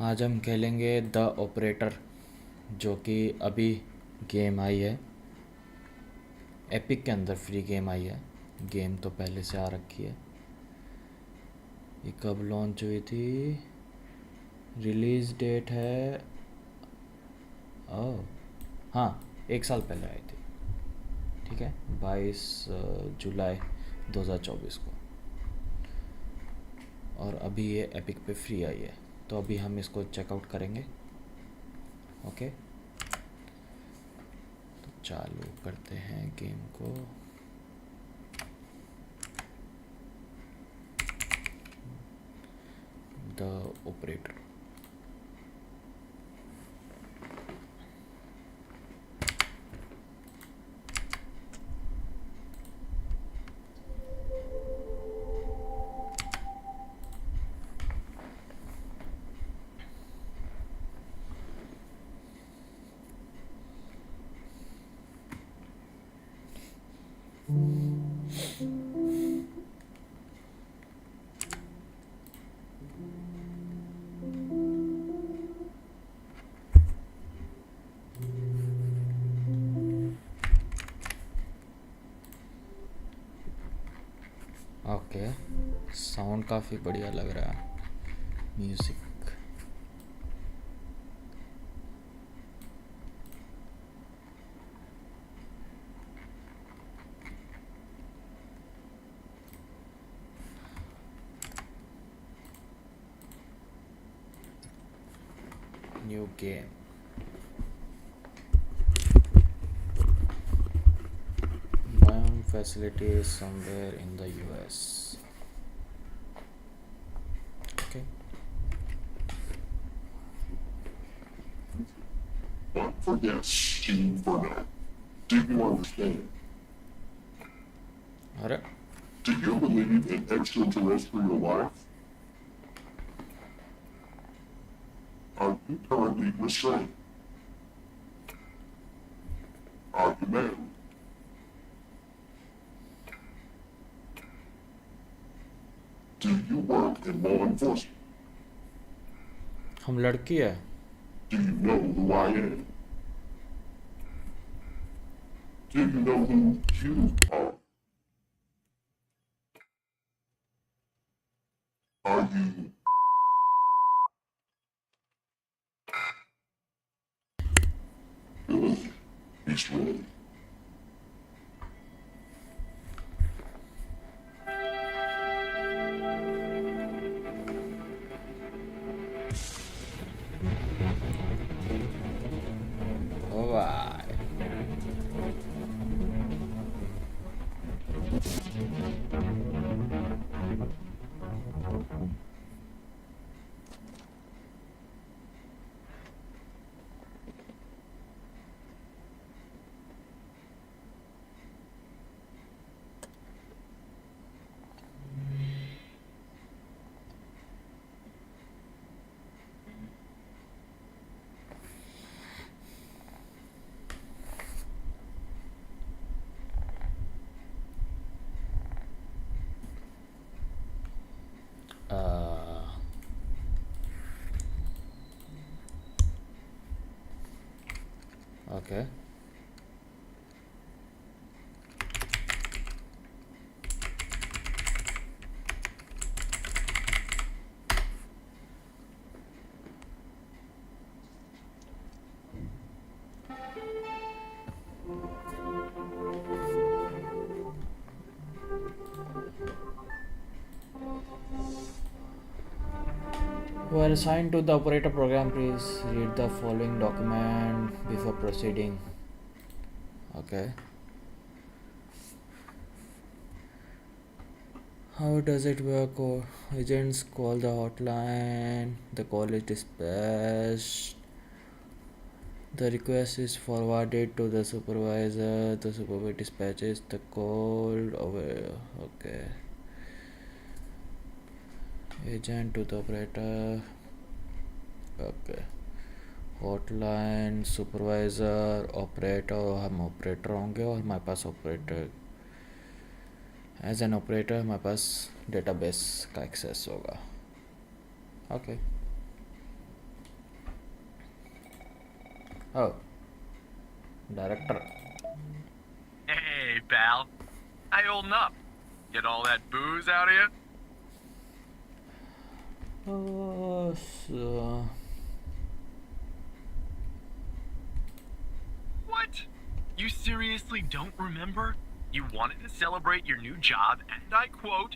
आज हम खेलेंगे द ऑपरेटर, जो कि अभी गेम आई है। एपिक के अंदर फ्री गेम आई है। गेम तो पहले से आ रखी है। ये कब लॉन्च हुई थी? रिलीज़ डेट है, ओह हाँ, 1 साल पहले आई थी। ठीक है, 22 जुलाई 2024 को। और अभी ये एपिक पे फ्री आई है, तो अभी हम इसको चेकआउट करेंगे। ओके, तो चालू करते हैं गेम को। The operator. ओके, साउंड काफ़ी बढ़िया लग रहा है। Music, new game. Biome facility is somewhere in the US. Okay. Don't forget Steve Burnett. Do you understand? अरे Do you believe in extraterrestrial life? Are you currently restrained? Are you married? Do you work in law enforcement? हम लड़की है। Do you know who I am? Do you know who you are? Are you good? He's ready. ओ भाई, okay. While assigned to the operator program, please read the following document before proceeding. Okay. How does it work? Agents call the hotline, the call is dispatched, the request is forwarded to the supervisor dispatches the call over. Okay. Agent to the operator. Okay. Hotline, supervisor, operator. हम operator होंगे और हमारे पास operator, as an operator हमारे पास database का access होगा। Okay, Oh, director. Hey, pal. How you holding up? Get all that booze out of you? So What? You seriously don't remember? You wanted to celebrate your new job, and I quote,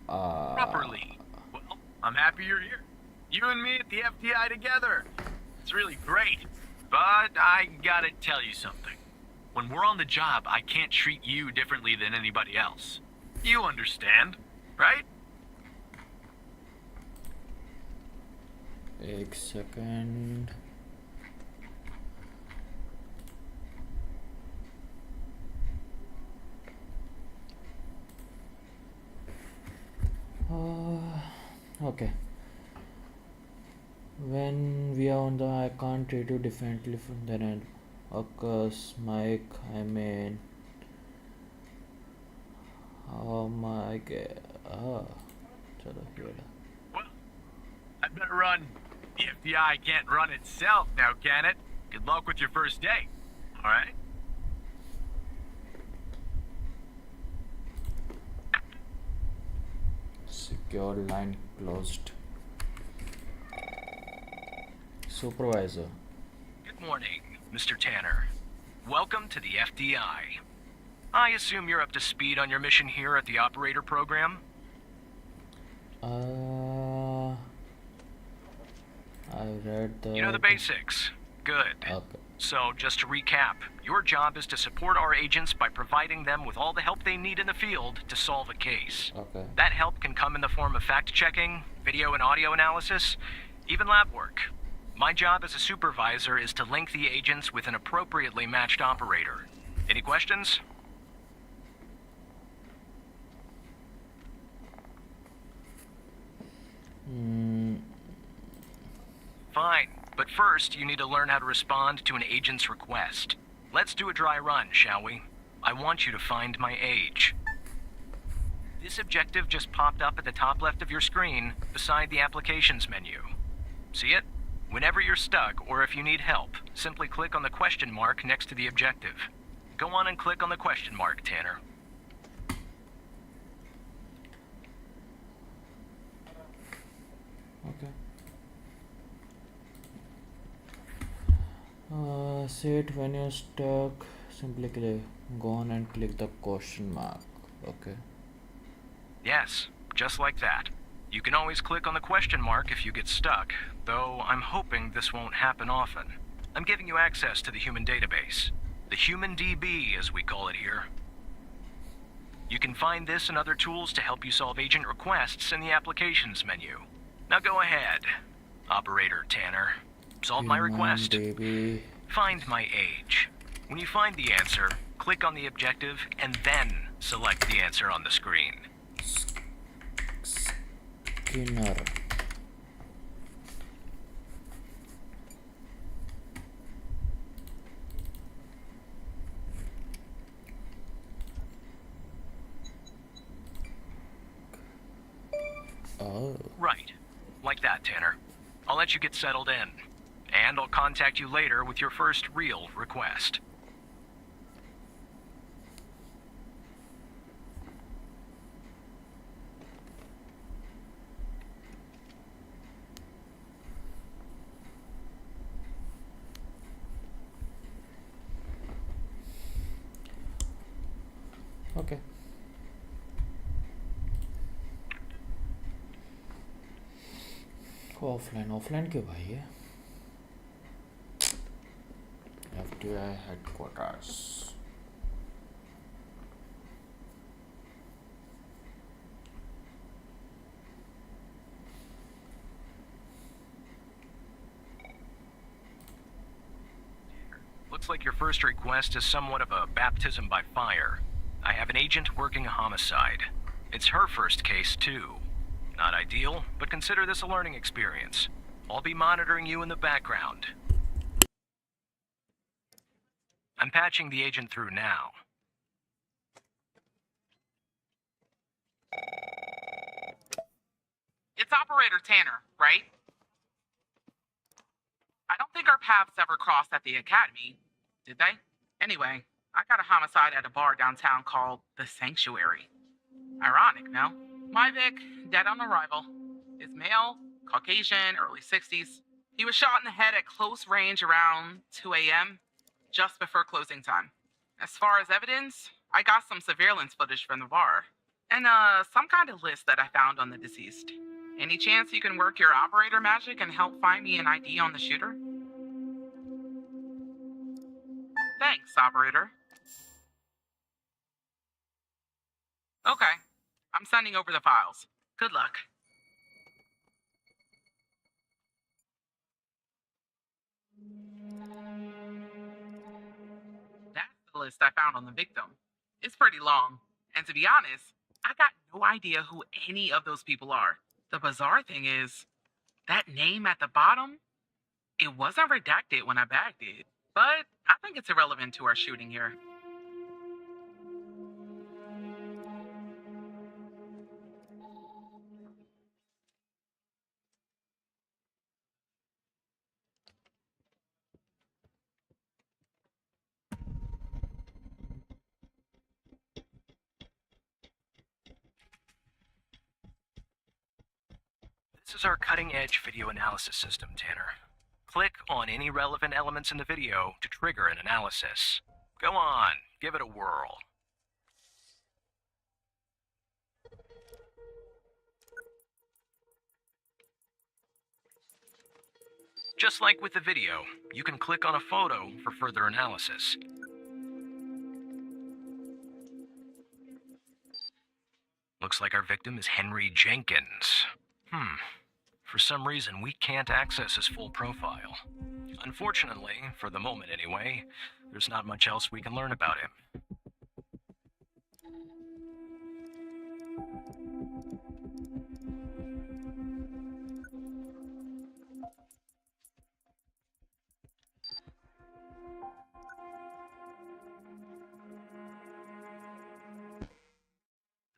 properly. Well, I'm happy you're here. You and me at the FTI together. It's really great. But I gotta tell you something. When we're on the job, I can't treat you differently than anybody else. You understand, right? एक second. Okay. When we are on the, I can't treat you differently from the end. Occurs, Mike. I mean, oh my god. चलो ये वाला. Well, I better run. The FBI can't run itself now, can it? Good luck with your first day. All right? Secure line closed. Supervisor. Good morning, Mr. Tanner. Welcome to the FDI. I assume you're up to speed on your mission here at the operator program? I read the. You know the basics. Good. Okay. So, just to recap, your job is to support our agents by providing them with all the help they need in the field to solve a case. Okay. That help can come in the form of fact-checking, video and audio analysis, even lab work. My job as a supervisor is to link the agents with an appropriately matched operator. Any questions? Fine, but first you need to learn how to respond to an agent's request. Let's do a dry run, shall we? I want you to find my age. This objective just popped up at the top left of your screen, beside the applications menu. See it? Whenever you're stuck, or if you need help, simply click on the question mark next to the objective. Go on and click on the question mark, Tanner. Okay. See it when you're stuck. Simply click. Go on and click the question mark. Okay. Yes, just like that. You can always click on the question mark if you get stuck, though I'm hoping this won't happen often. I'm giving you access to the human database. The Human DB, as we call it here. You can find this and other tools to help you solve agent requests in the applications menu. Now go ahead, Operator Tanner. Solve my request. Baby. Find my age. When you find the answer, click on the objective and then select the answer on the screen. Skinner. Oh. Right. Like that, Tanner. I'll let you get settled in. And I'll contact you later with your first real request. Okay. Offline क्यों भाई है FTI headquarters. Looks like your first request is somewhat of a baptism by fire. I have an agent working a homicide. It's her first case, too. Not ideal, but consider this a learning experience. I'll be monitoring you in the background. I'm patching the agent through now. It's Operator Tanner, right? I don't think our paths ever crossed at the academy, did they? Anyway, I got a homicide at a bar downtown called The Sanctuary. Ironic, no? My Vic, dead on arrival, is male, Caucasian, early 60s. He was shot in the head at close range around 2 a.m., just before closing time. As far as evidence, I got some surveillance footage from the bar, and some kind of list that I found on the deceased. Any chance you can work your operator magic and help find me an ID on the shooter? Thanks, operator. Okay, I'm sending over the files. Good luck. That's the list I found on the victim. It's pretty long, and to be honest, I got no idea who any of those people are. The bizarre thing is, that name at the bottom, it wasn't redacted when I bagged it, but I think it's irrelevant to our shooting here. This is our cutting-edge video analysis system, Tanner. Click on any relevant elements in the video to trigger an analysis. Go on, give it a whirl. Just like with the video, you can click on a photo for further analysis. Looks like our victim is Henry Jenkins. For some reason, we can't access his full profile. Unfortunately, for the moment anyway, there's not much else we can learn about him.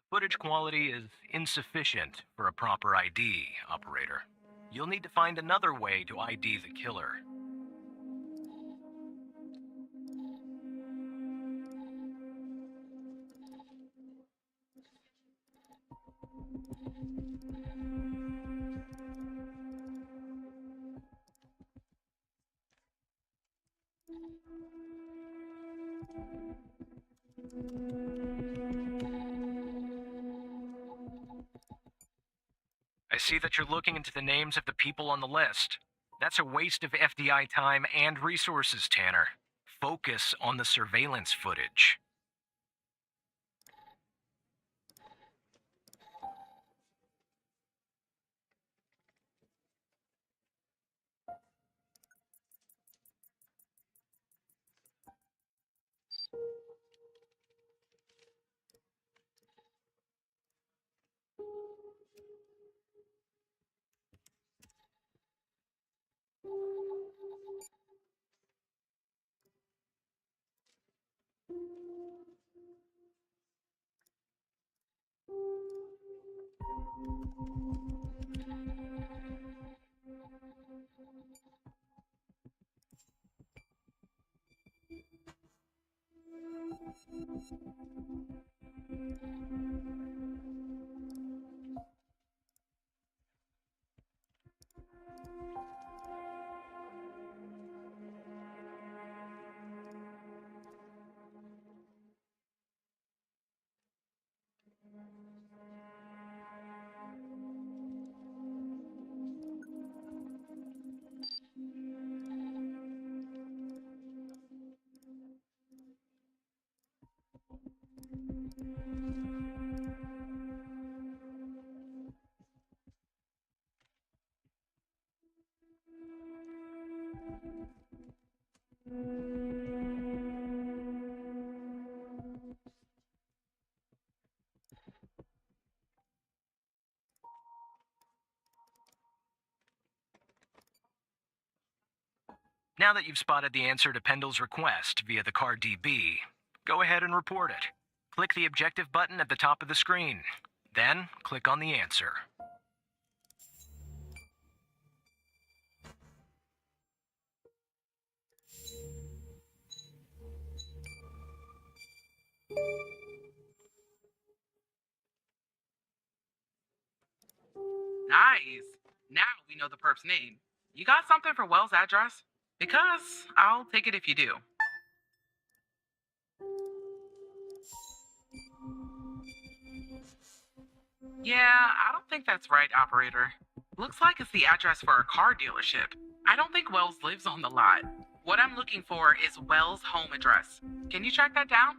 Footage quality is insufficient for a proper ID, operator. You'll need to find another way to ID the killer. I see that you're looking into the names of the people on the list. That's a waste of FDI time and resources, Tanner. Focus on the surveillance footage. Now that you've spotted the answer to Pendle's request via the car DB, go ahead and report it. Click the objective button at the top of the screen. Then, click on the answer. Nice. Now we know the perp's name. You got something for Wells' address? Because I'll take it if you do. Yeah, I don't think that's right, operator. Looks like it's the address for a car dealership. I don't think Wells lives on the lot. What I'm looking for is Wells' home address. Can you track that down?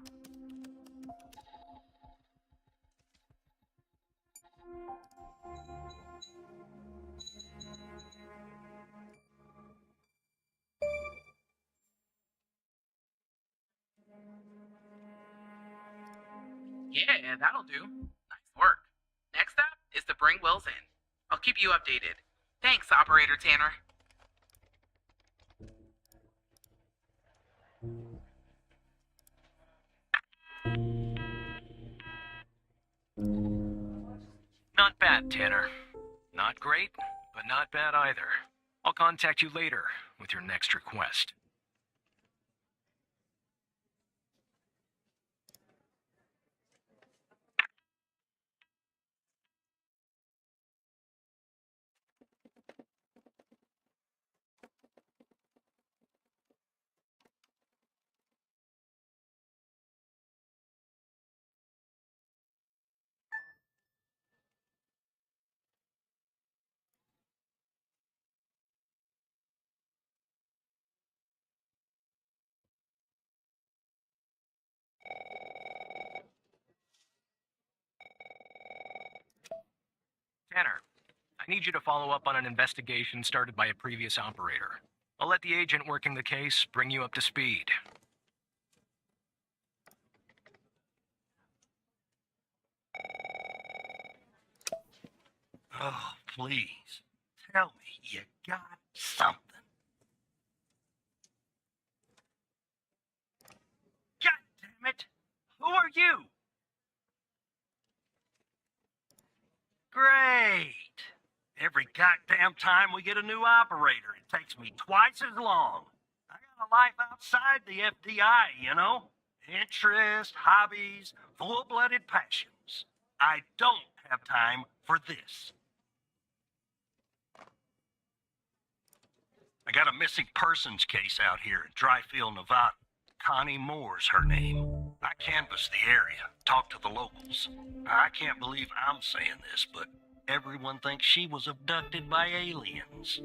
Yeah, that'll do. Nice work. Next up is to bring Wells in. I'll keep you updated. Thanks, Operator Tanner. Not bad, Tanner. Not great, but not bad either. I'll contact you later with your next request. Tanner, I need you to follow up on an investigation started by a previous operator. I'll let the agent working the case bring you up to speed. Oh, please. Tell me you got something. God damn it. Who are you? Great. Every goddamn time we get a new operator, it takes me twice as long. I got a life outside the FDI, you know? Interests, hobbies, full-blooded passions. I don't have time for this. I got a missing persons case out here in Dryfield, Nevada. Connie Moore's her name. I canvassed the area, talked to the locals. I can't believe I'm saying this, but everyone thinks she was abducted by aliens.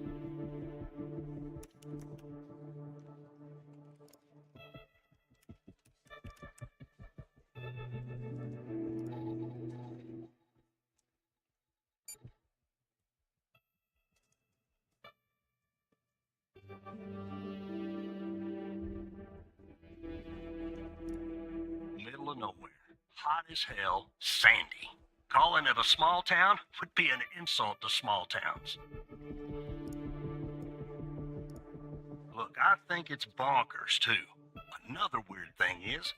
Middle of nowhere. Hot as hell, sandy. Calling it a small town would be an insult to small towns. Look, I think it's bonkers, too. Another weird thing is,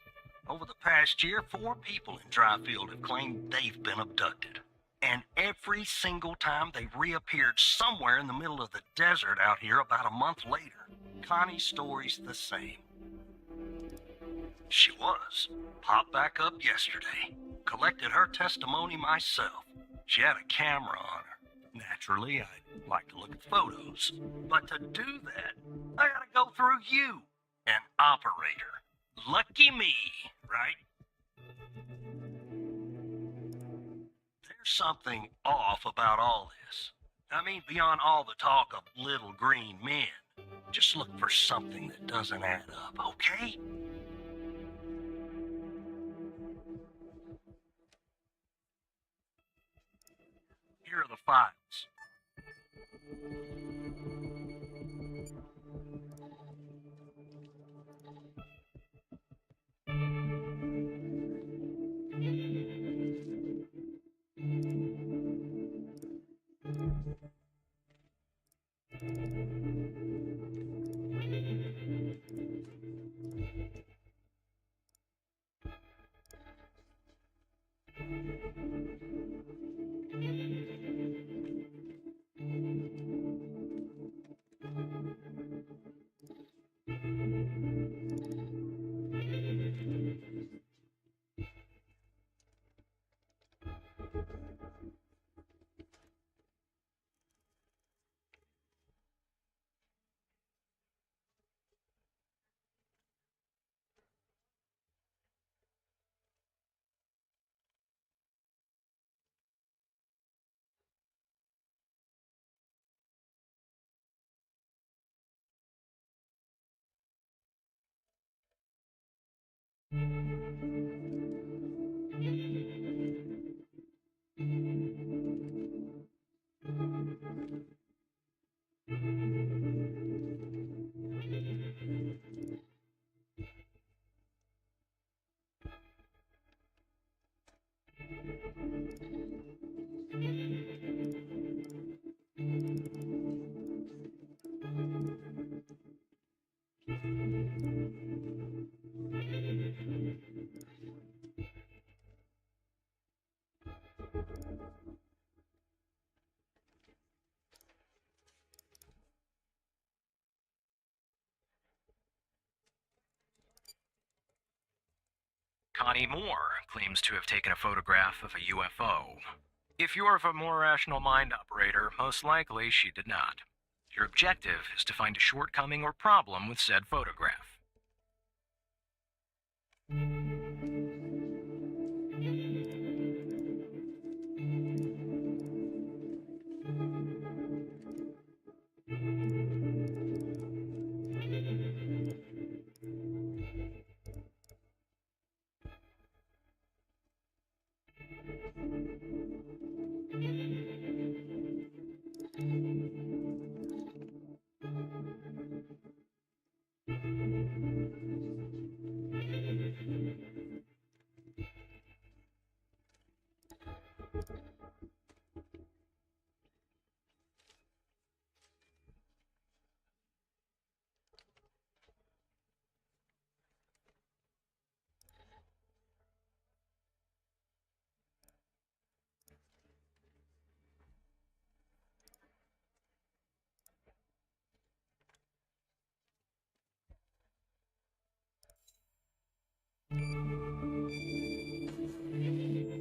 over the past year, 4 people in Dryfield have claimed they've been abducted. And every single time they reappeared somewhere in the middle of the desert out here about a month later. Connie's story's the same. She was. Popped back up yesterday. Collected her testimony myself. She had a camera on her. Naturally, I'd like to look at photos. But to do that, I gotta go through you, an operator. Lucky me, right? There's something off about all this. I mean, beyond all the talk of little green men. Just look for something that doesn't add up, okay? Here are the files. Connie Moore claims to have taken a photograph of a UFO. If you're of a more rational mind, operator, most likely she did not. Your objective is to find a shortcoming or problem with said photograph.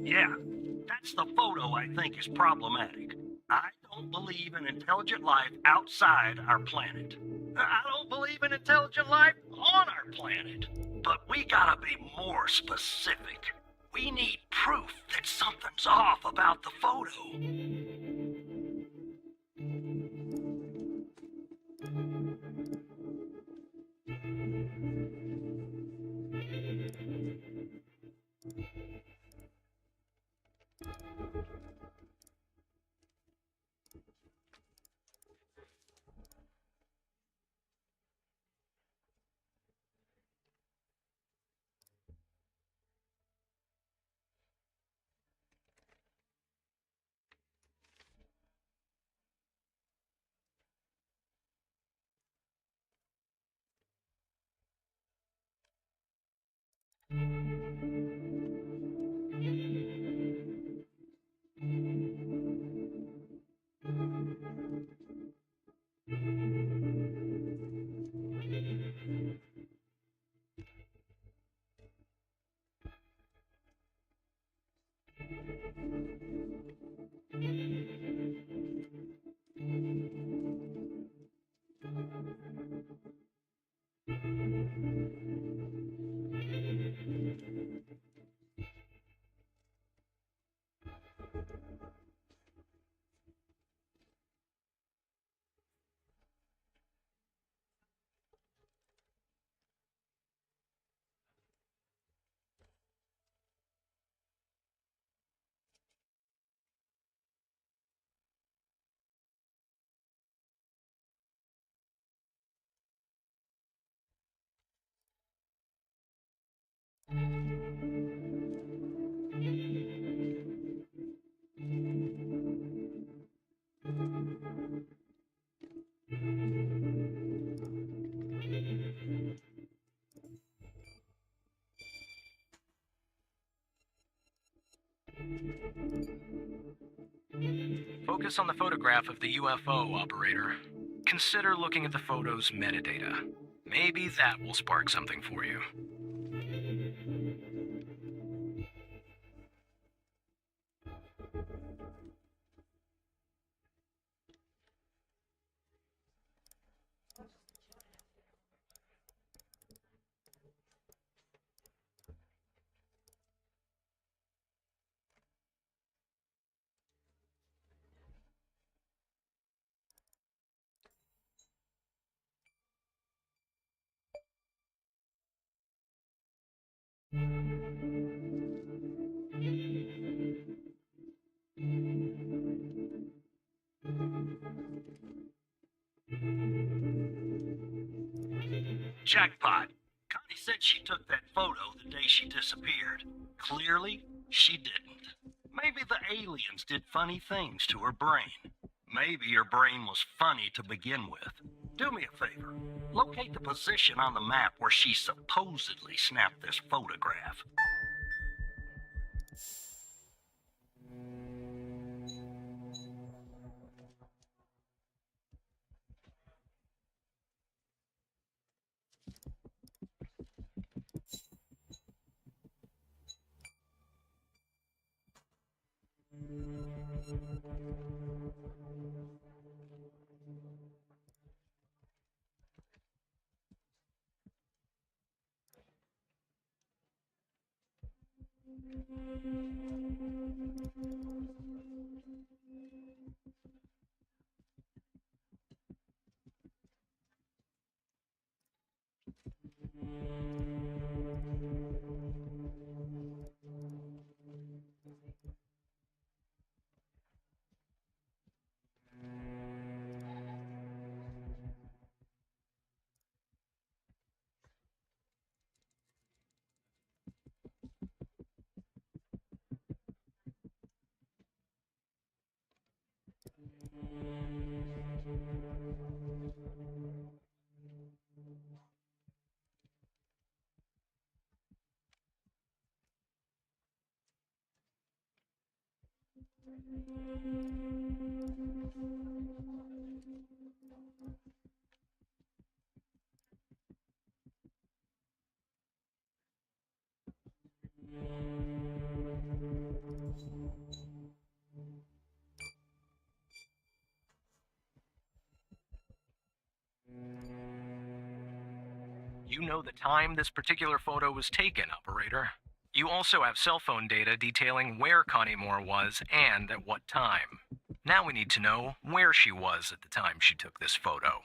Yeah, that's the photo I think is problematic. I don't believe in intelligent life outside our planet. I don't believe in intelligent life on our planet. But we gotta be more specific. We need proof that something's off about the photo. Focus on the photograph of the UFO, operator. Consider looking at the photo's metadata. Maybe that will spark something for you. Jackpot. Connie said she took that photo the day she disappeared. Clearly, she didn't. Maybe the aliens did funny things to her brain. Maybe her brain was funny to begin with. Do me a favor. Locate the position on the map where she supposedly snapped this photograph. You know the time this particular photo was taken, operator. You also have cell phone data detailing where Connie Moore was and at what time. Now we need to know where she was at the time she took this photo.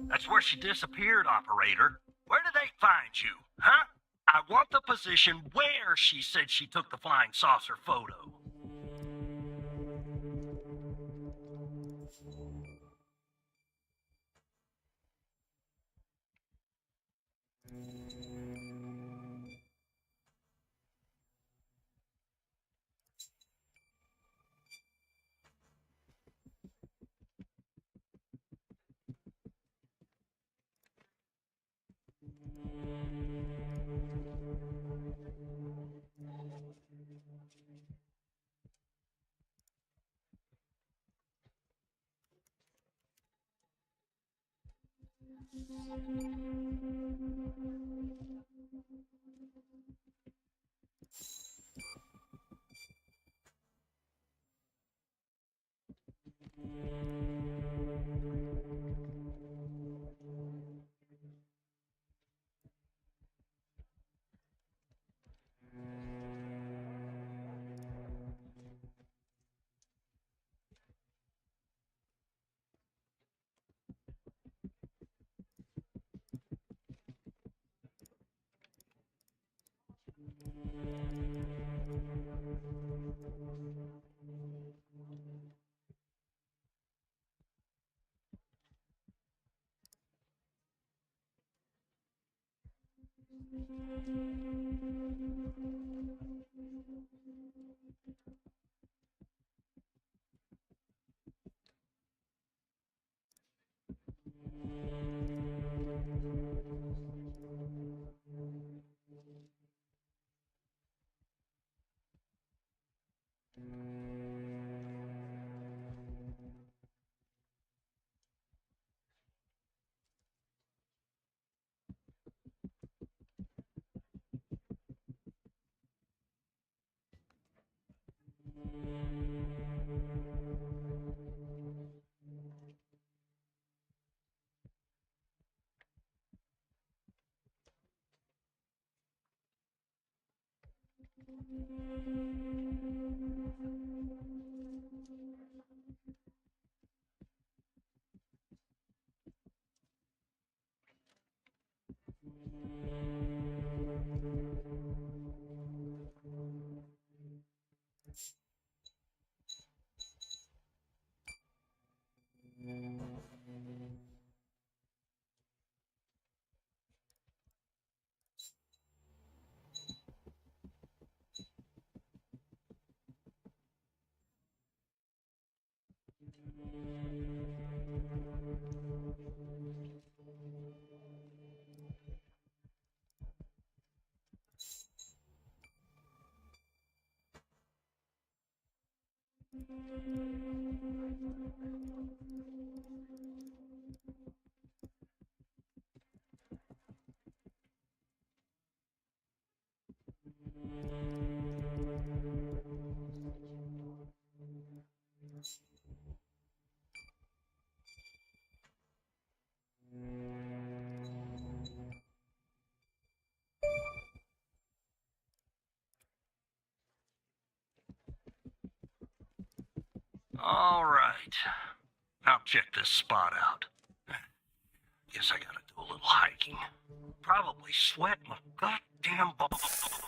That's where she disappeared, operator. Where did they find you, huh? I want the position where she said she took the flying saucer photo. All right. Now check this spot out. Guess I gotta do a little hiking. Probably sweat my goddamn balls.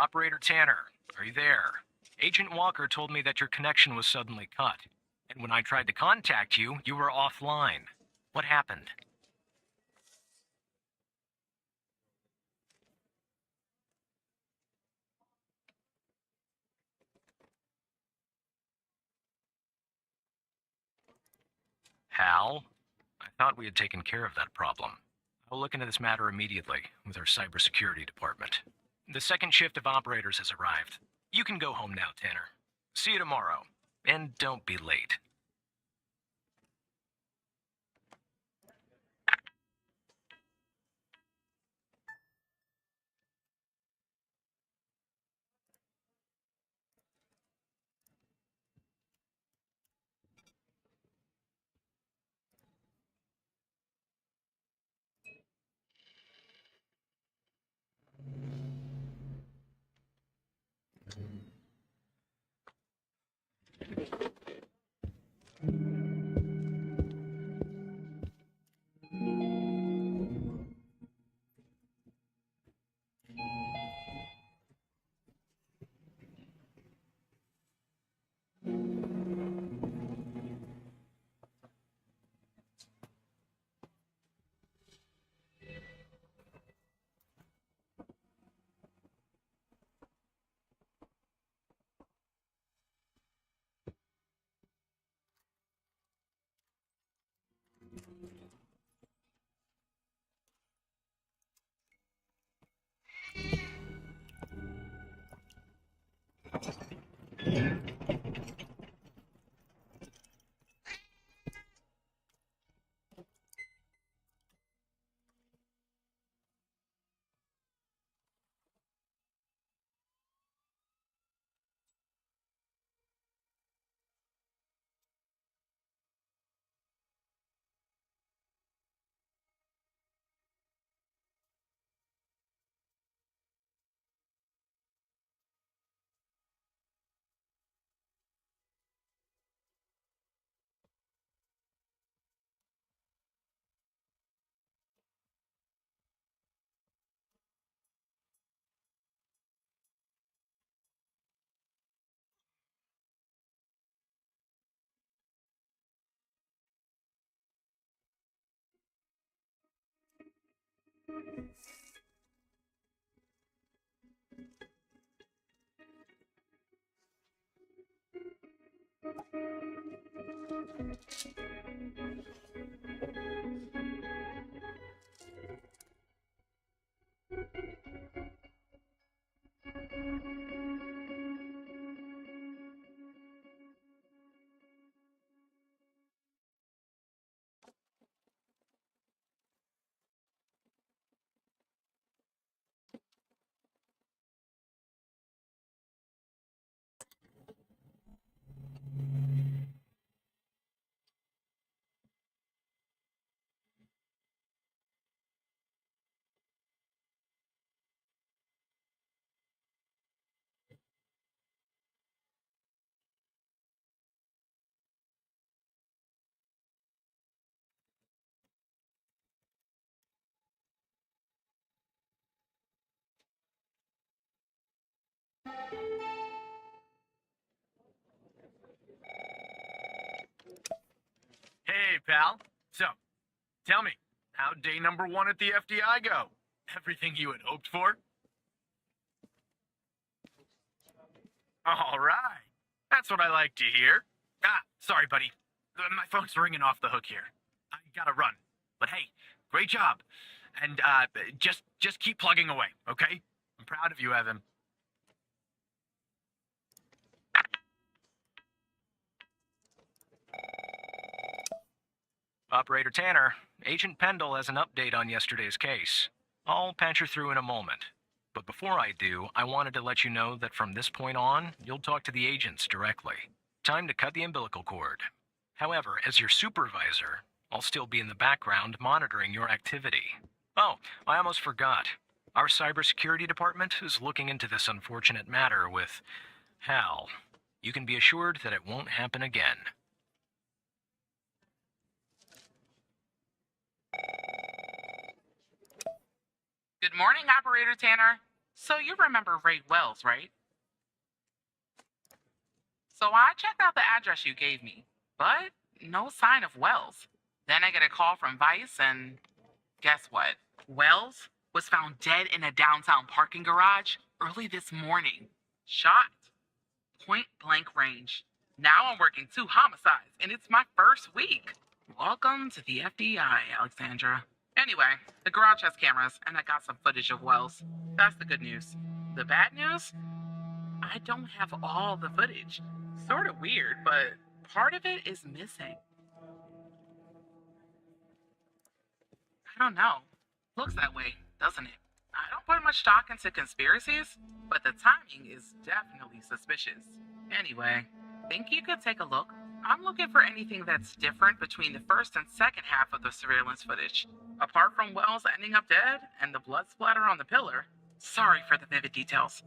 Operator Tanner, are you there? Agent Walker told me that your connection was suddenly cut. And when I tried to contact you, you were offline. What happened? Hal? I thought we had taken care of that problem. I'll look into this matter immediately with our cybersecurity department. The second shift of operators has arrived. You can go home now, Tanner. See you tomorrow. And don't be late. pal. So, tell me, how'd day number 1 at the FDI go? Everything you had hoped for? All right. That's what I like to hear. Sorry, buddy. My phone's ringing off the hook here. I gotta run. But hey, great job. And, just keep plugging away, okay? I'm proud of you, Evan. Operator Tanner, Agent Pendle has an update on yesterday's case. I'll patch her through in a moment. But before I do, I wanted to let you know that from this point on, you'll talk to the agents directly. Time to cut the umbilical cord. However, as your supervisor, I'll still be in the background monitoring your activity. Oh, I almost forgot. Our cybersecurity department is looking into this unfortunate matter with Hal. You can be assured that it won't happen again. Good morning, Operator Tanner. So you remember Ray Wells, right? So I checked out the address you gave me, but no sign of Wells. Then I get a call from Vice, and guess what? Wells was found dead in a downtown parking garage early this morning. Shot. Point blank range. Now I'm working 2 homicides, and it's my first week. Welcome to the FBI, Alexandra. Anyway, the garage has cameras, and I got some footage of Wells. That's the good news. The bad news? I don't have all the footage. Sort of weird, but part of it is missing. I don't know. Looks that way, doesn't it? I don't put much stock into conspiracies, but the timing is definitely suspicious. Anyway, think you could take a look? I'm looking for anything that's different between the first and second half of the surveillance footage. Apart from Wells ending up dead and the blood splatter on the pillar. Sorry for the vivid details.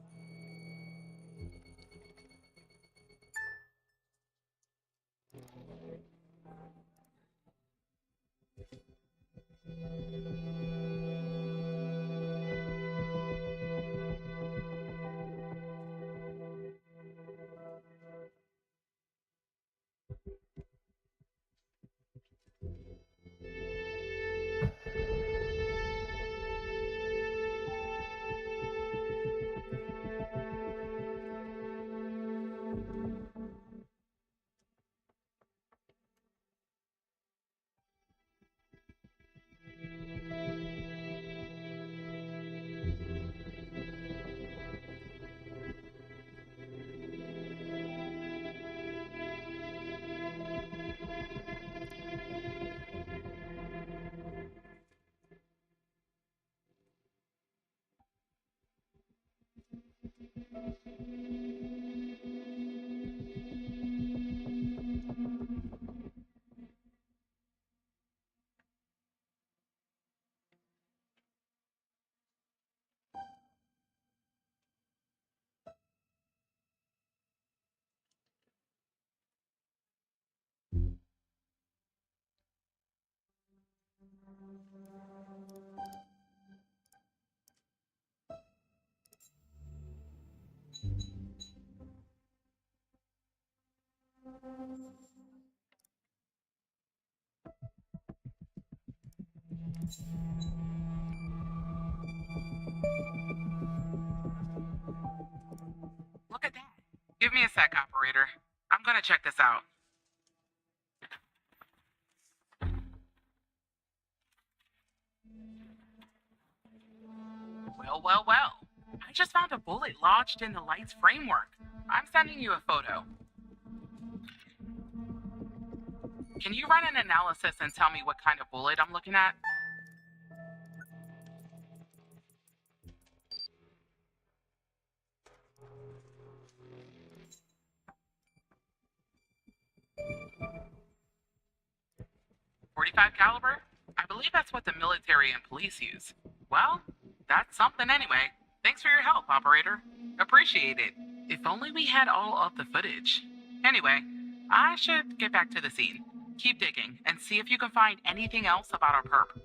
Look at that. Give me a sec, operator. I'm gonna check this out. Well. I just found a bullet lodged in the light's framework. I'm sending you a photo. Can you run an analysis and tell me what kind of bullet I'm looking at? .45 caliber? I believe that's what the military and police use. Well, that's something anyway. Thanks for your help, operator. Appreciate it. If only we had all of the footage. Anyway, I should get back to the scene. Keep digging and see if you can find anything else about our perp.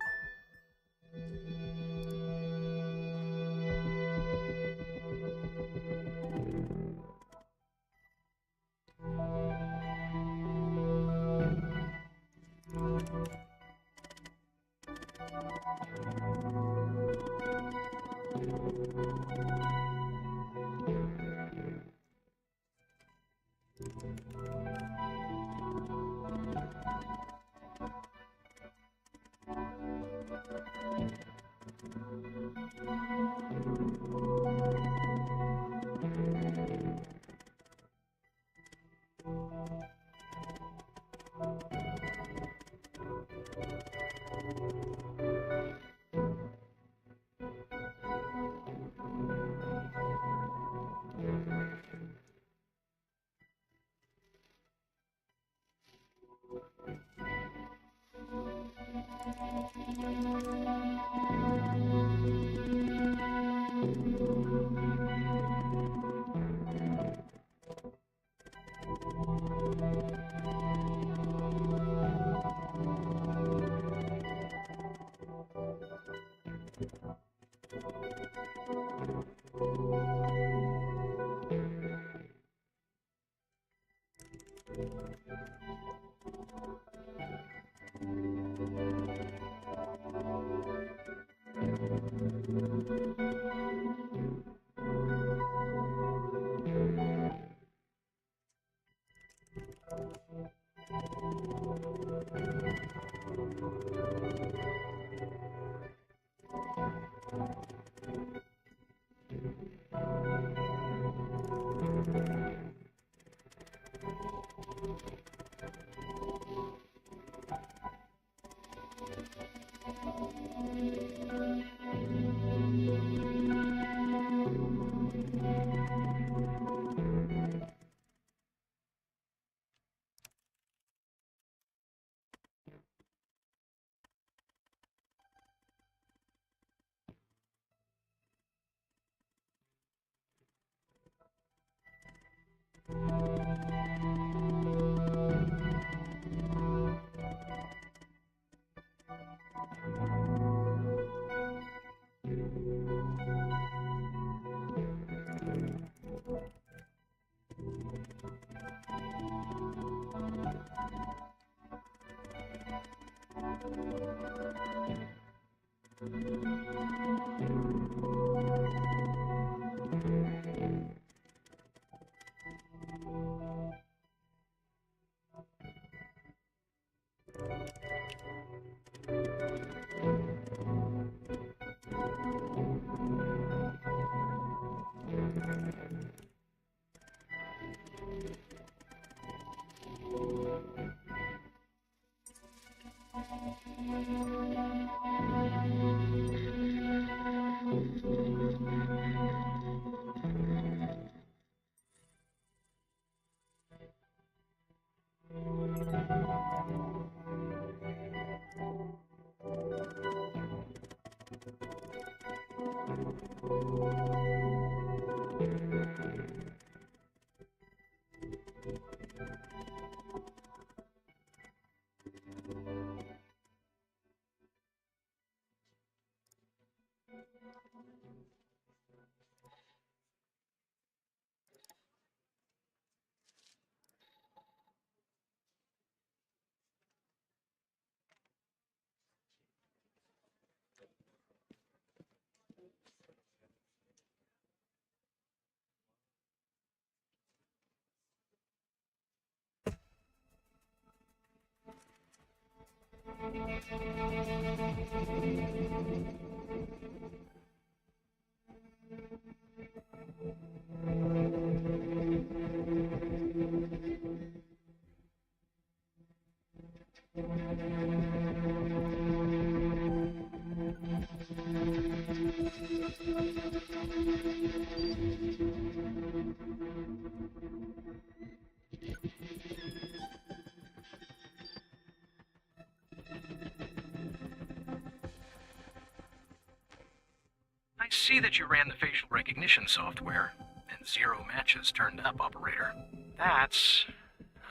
I see that you ran the facial recognition software, and 0 matches turned up, operator. That's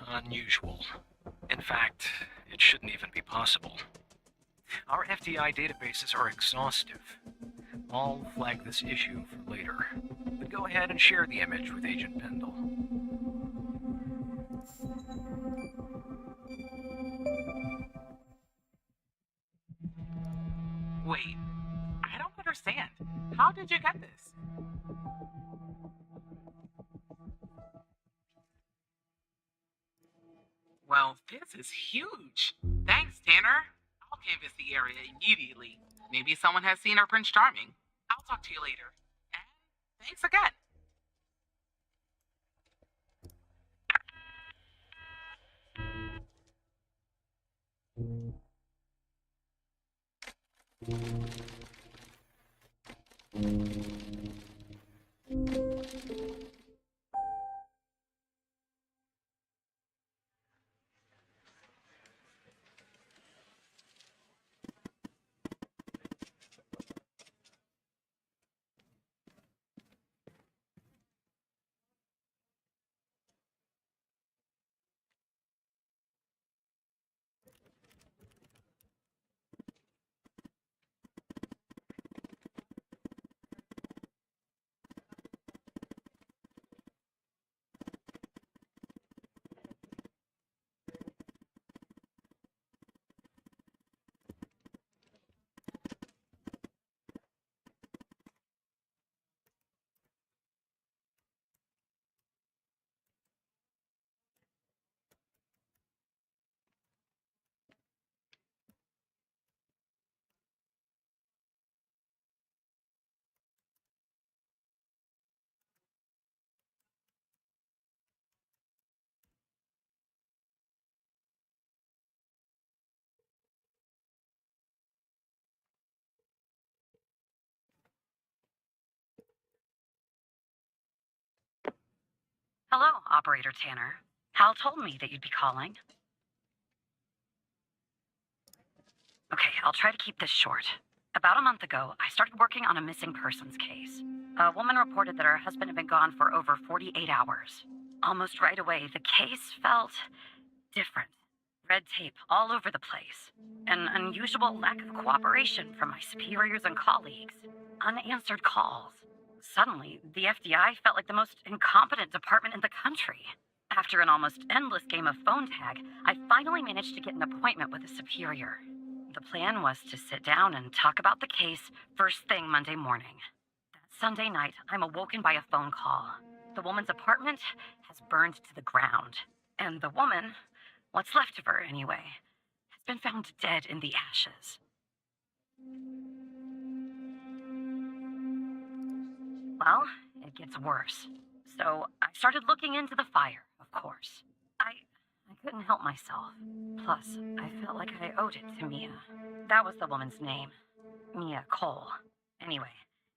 unusual. In fact, it shouldn't even be possible. Our FTI databases are exhaustive. I'll flag this issue for later, but go ahead and share the image with Agent Pendle. Wait, I don't understand. How did you get this? Well, this is huge. Thanks, Tanner. I'll canvass the area immediately. Maybe someone has seen our Prince Charming. I'll talk to you later. And thanks again. Hello, Operator Tanner. Hal told me that you'd be calling. Okay, I'll try to keep this short. About a month ago, I started working on a missing persons case. A woman reported that her husband had been gone for over 48 hours. Almost right away, the case felt different. Red tape all over the place. An unusual lack of cooperation from my superiors and colleagues. Unanswered calls. Suddenly, the FBI felt like the most incompetent department in the country. After an almost endless game of phone tag, I finally managed to get an appointment with a superior. The plan was to sit down and talk about the case first thing Monday morning. That Sunday night, I'm awoken by a phone call. The woman's apartment has burned to the ground. And the woman, what's left of her anyway, has been found dead in the ashes. Well, it gets worse. So I started looking into the fire, of course. I couldn't help myself. Plus, I felt like I owed it to Mia. That was the woman's name. Mia Cole. Anyway,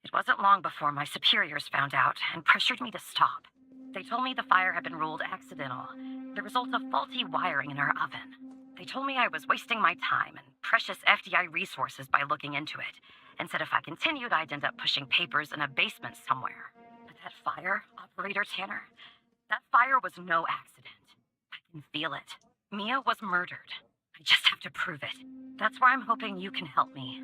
it wasn't long before my superiors found out and pressured me to stop. They told me the fire had been ruled accidental, the result of faulty wiring in our oven. They told me I was wasting my time and precious FDI resources by looking into it, and said if I continued, I'd end up pushing papers in a basement somewhere. But that fire, Operator Tanner, that fire was no accident. I can feel it. Mia was murdered. I just have to prove it. That's where I'm hoping you can help me.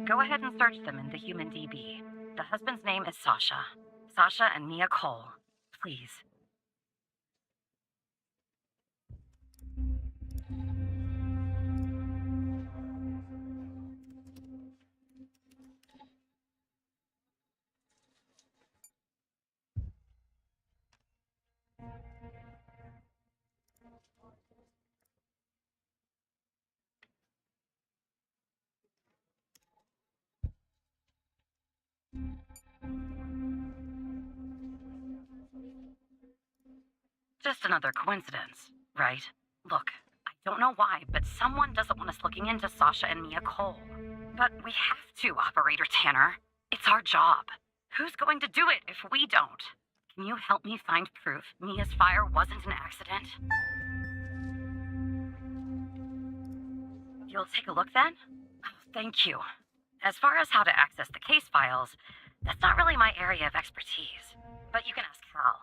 Go ahead and search them in the Human DB. The husband's name is Sasha. Sasha and Mia Cole. Please. Just another coincidence, right? Look, I don't know why, but someone doesn't want us looking into Sasha and Mia Cole. But we have to, Operator Tanner. It's our job. Who's going to do it if we don't? Can you help me find proof Mia's fire wasn't an accident? You'll take a look then? Oh, thank you. As far as how to access the case files, that's not really my area of expertise. But you can ask Hal.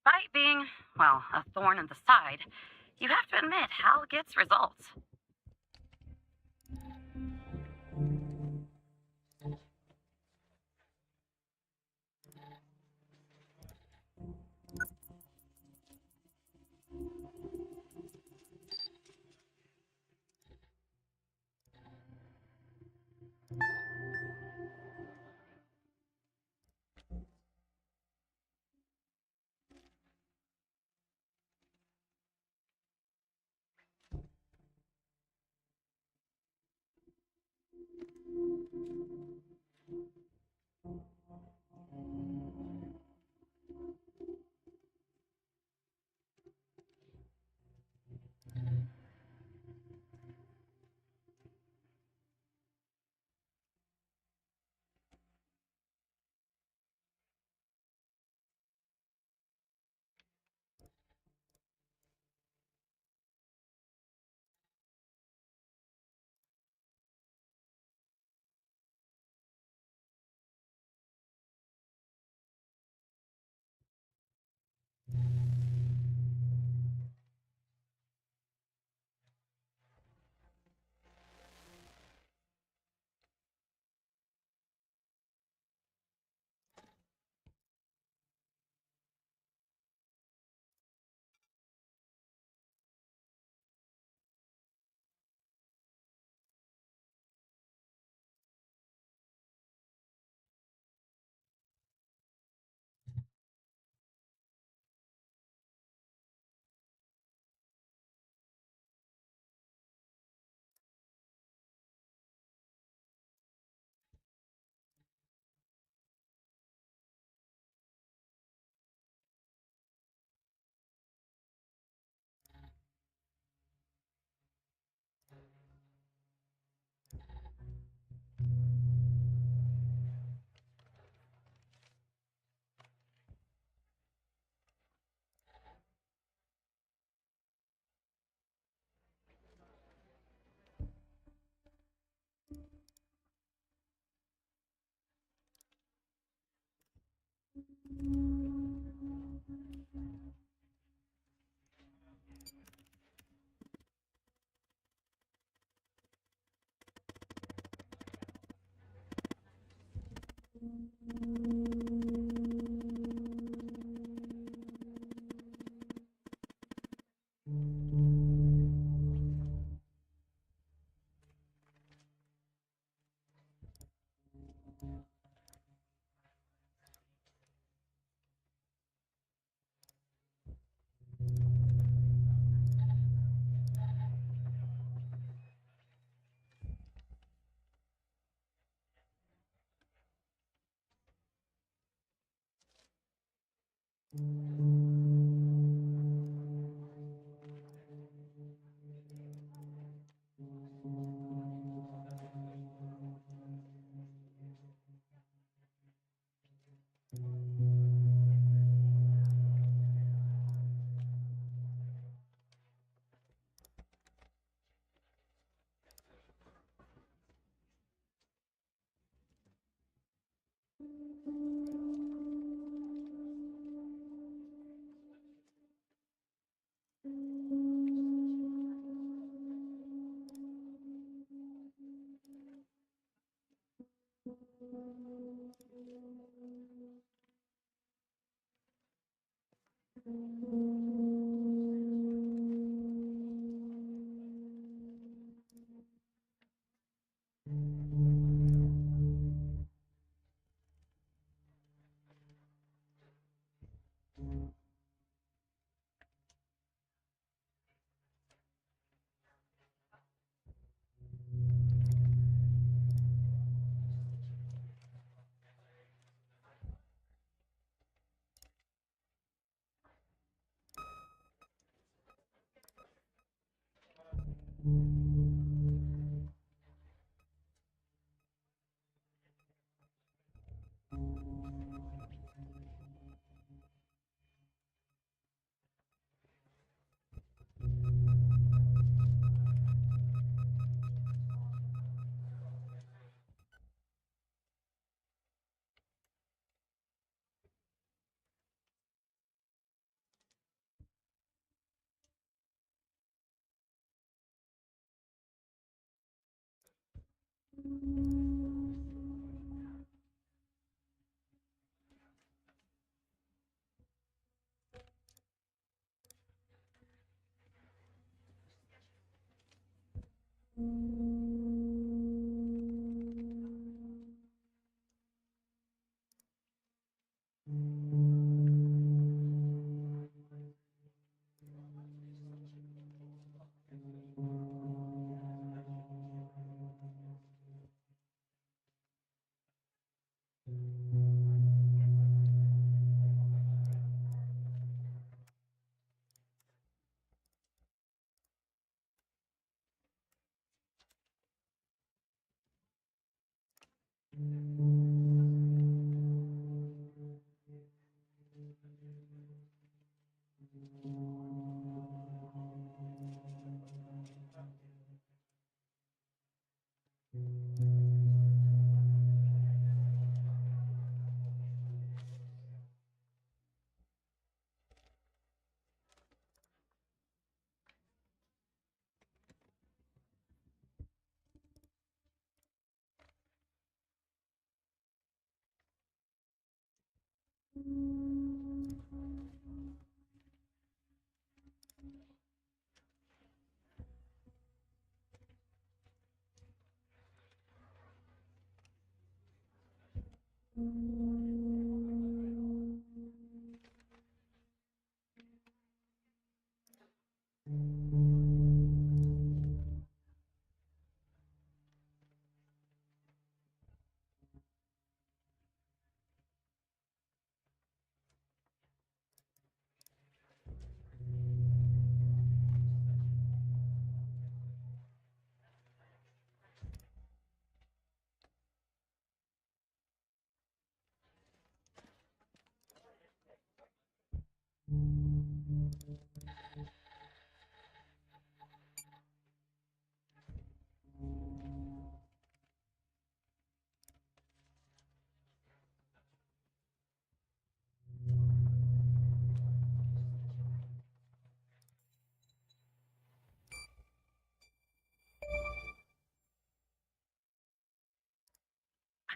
Despite being, well, a thorn in the side, you have to admit Hal gets results.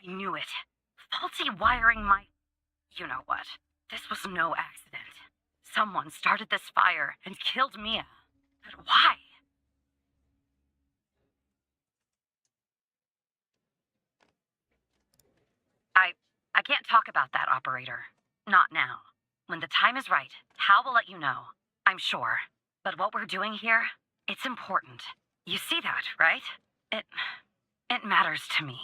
I knew it. Faulty wiring my... You know what? This was no accident. Someone started this fire and killed Mia. But why? I can't talk about that, operator. Not now. When the time is right, Hal will let you know. I'm sure. But what we're doing here, it's important. You see that, right? It matters to me.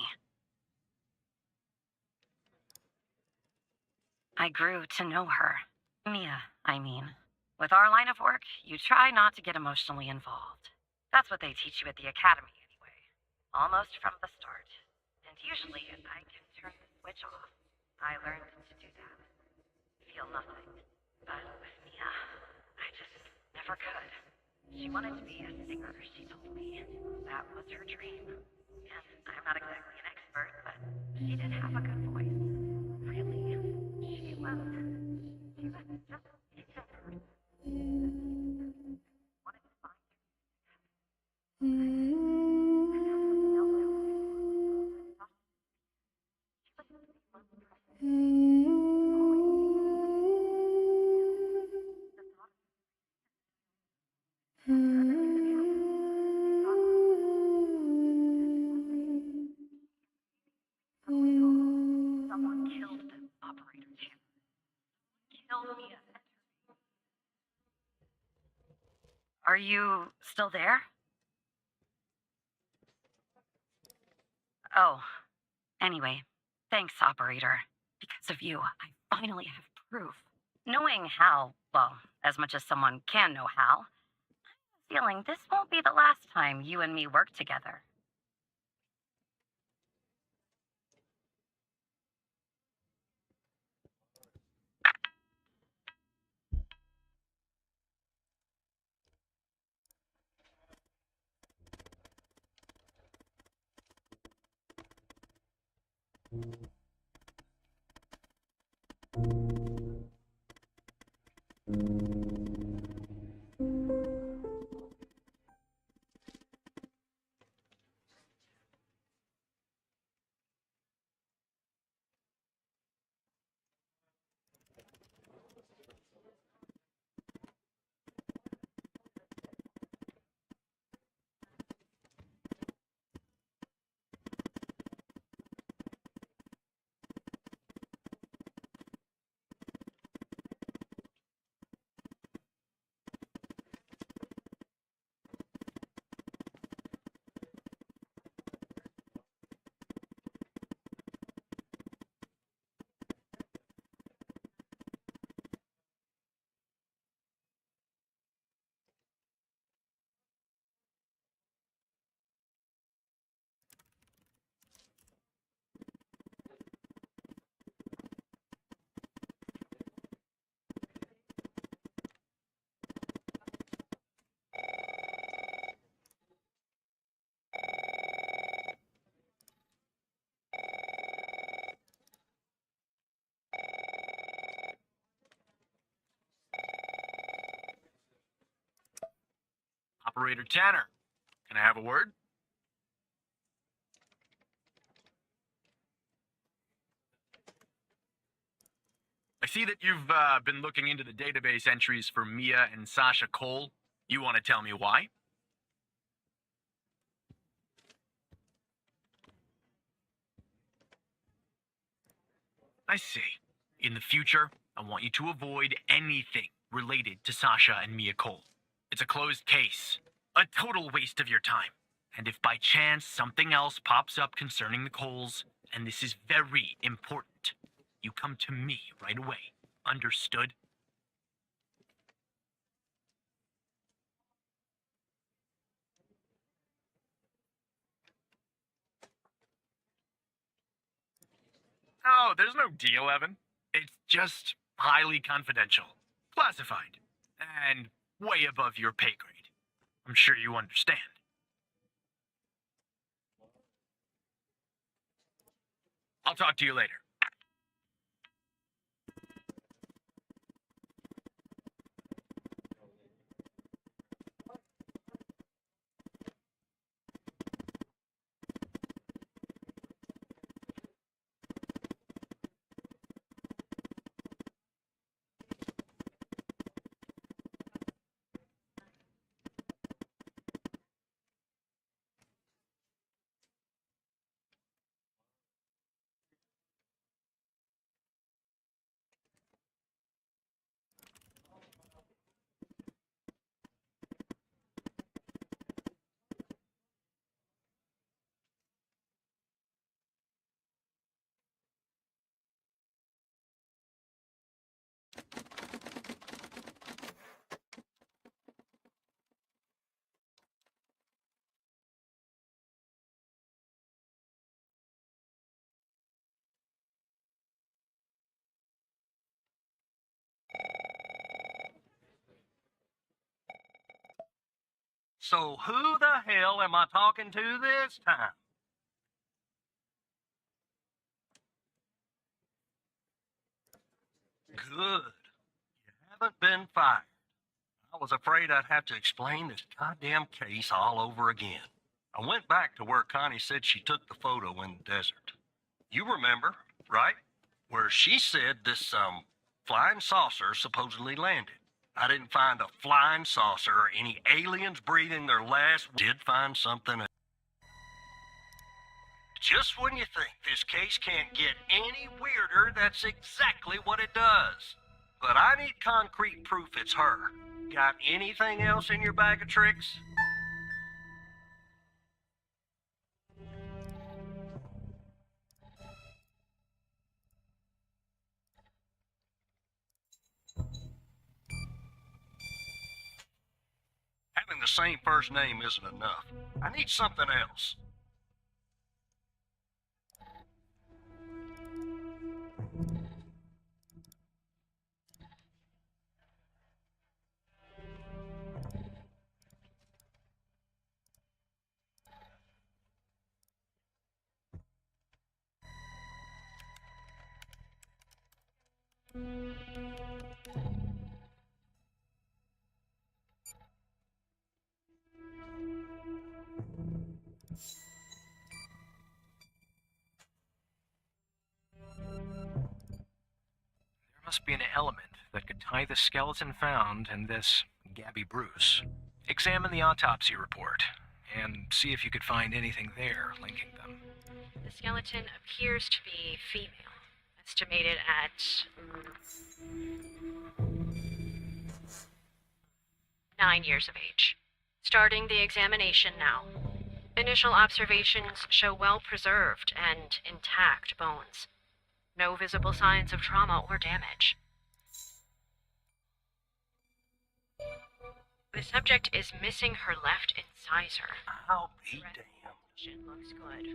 I grew to know her. Mia, I mean. With our line of work, you try not to get emotionally involved. That's what they teach you at the academy, anyway. Almost from the start. And usually, I can turn the switch off. I learned to do that. Feel nothing. But with Mia, I just never could. She wanted to be a singer, she told me. That was her dream. And I'm not exactly an expert, but she did have a good voice. Really. She was just exemplary. Wanted to find her. Something else I was she was someone killed the operator too. Killed me. Are you still there? Oh, anyway, thanks, operator. Because of you, I finally have proof. Knowing Hal, well, as much as someone can know Hal, I'm feeling this won't be the last time you and me work together. Operator Tanner. Can I have a word? I see that you've been looking into the database entries for Mia and Sasha Cole. You want to tell me why? I see. In the future, I want you to avoid anything related to Sasha and Mia Cole. It's a closed case. A total waste of your time. And if by chance something else pops up concerning the Coles, and this is very important, you come to me right away. Understood? Oh, there's no deal, Evan. It's just highly confidential, classified, and way above your pay grade. I'm sure you understand. I'll talk to you later. So who the hell am I talking to this time? Good. You haven't been fired. I was afraid I'd have to explain this goddamn case all over again. I went back to where Connie said she took the photo in the desert. You remember, right? Where she said this, flying saucer supposedly landed. I didn't find a flying saucer or any aliens breathing their last. Did find something. Just when you think this case can't get any weirder, that's exactly what it does. But I need concrete proof it's her. Got anything else in your bag of tricks? Having the same first name isn't enough. I need something else. There must be an element that could tie the skeleton found and this Gabby Bruce. Examine the autopsy report and see if you could find anything there linking them. The skeleton appears to be female, estimated at 9 years of age. Starting the examination now. Initial observations show well-preserved and intact bones. No visible signs of trauma or damage. The subject is missing her left incisor. I'll be damned. Vision looks good.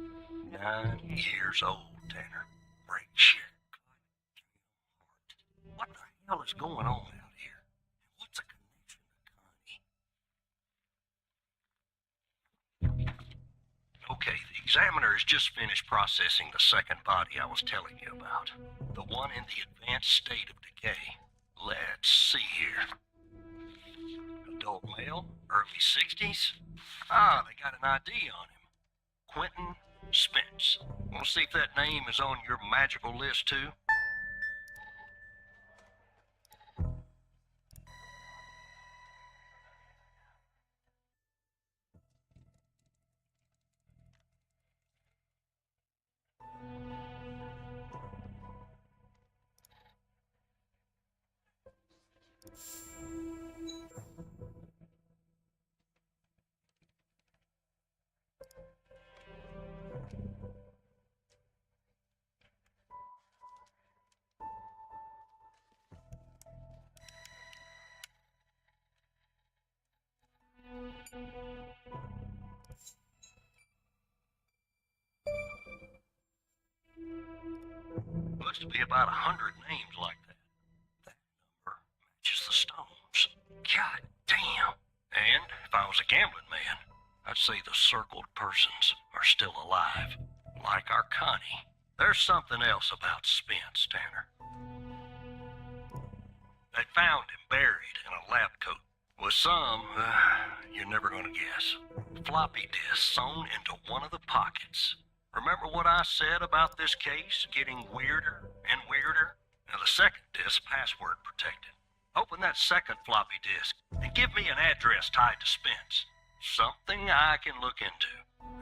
9 years old, Tanner. Break shit. What the hell is going on out here? What's a connection to Connie? Okay, the examiner has just finished processing the second body I was telling you about. The one in the advanced state of decay. Let's see here. Adult male, early 60s. 60s? Ah, they got an ID on him. Quentin Spence. Want to see if that name is on your magical list, too? Looks to be about 100 names like that. That number matches the stones. God damn. And if I was a gambling man, I'd say the circled persons are still alive. Like our Connie. There's something else about Spence, Tanner. They found him buried in a lab coat with some, you're never gonna guess, floppy disk sewn into one of the pockets. Remember what I said about this case getting weirder and weirder? Now the second disk password protected. Open that second floppy disk and give me an address tied to Spence. Something I can look into.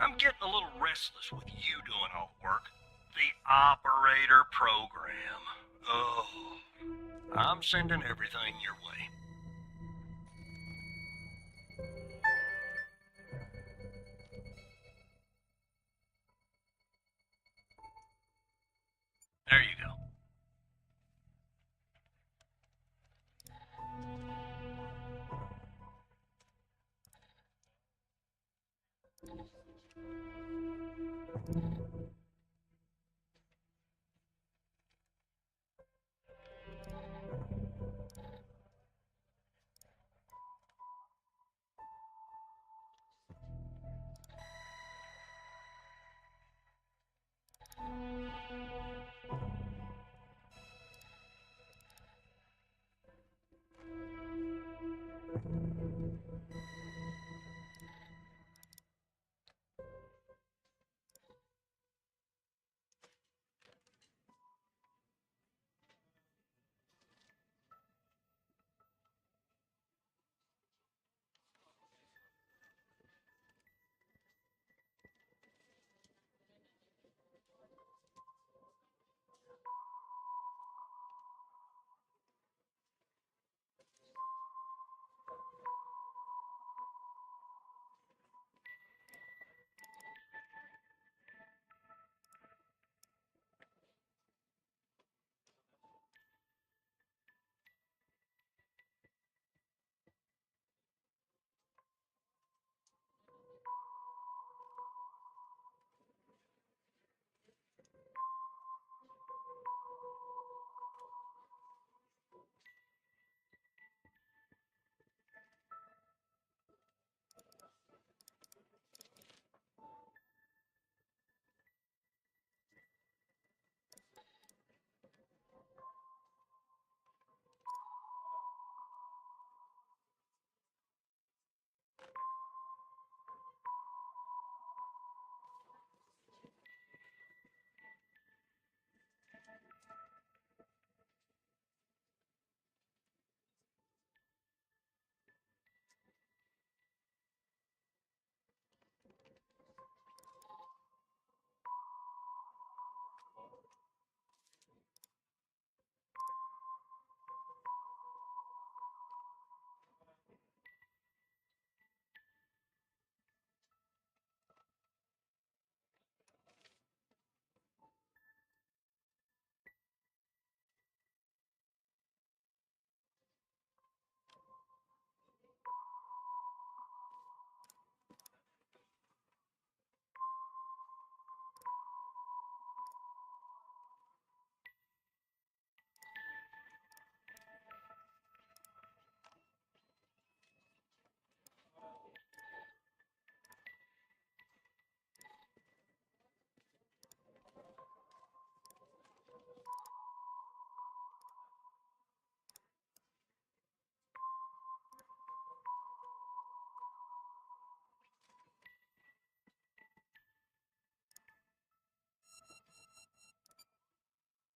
I'm getting a little restless with you doing all the work. The operator program. Oh, I'm sending everything your way. There you go.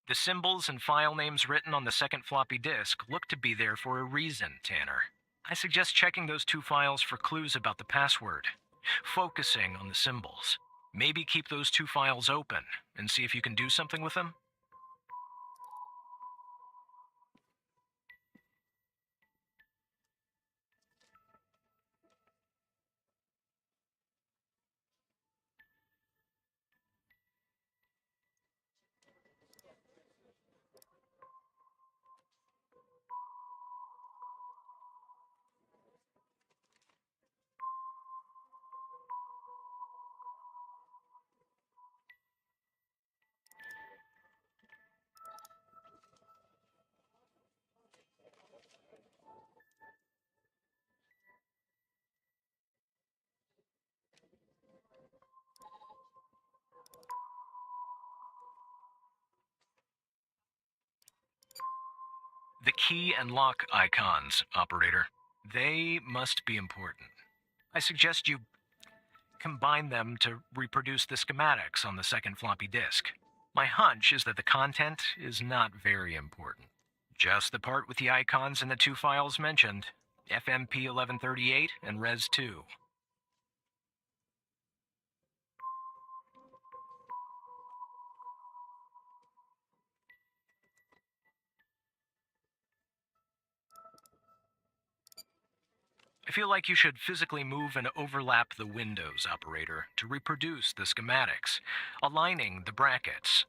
The symbols and file names written on the second floppy disk look to be there for a reason, Tanner. I suggest checking those 2 files for clues about the password, focusing on the symbols. Maybe keep those 2 files open and see if you can do something with them. The key and lock icons, operator. They must be important. I suggest you combine them to reproduce the schematics on the second floppy disk. My hunch is that the content is not very important. Just the part with the icons in the 2 files mentioned, FMP 1138 and Res 2. I feel like you should physically move and overlap the windows, operator, to reproduce the schematics, aligning the brackets.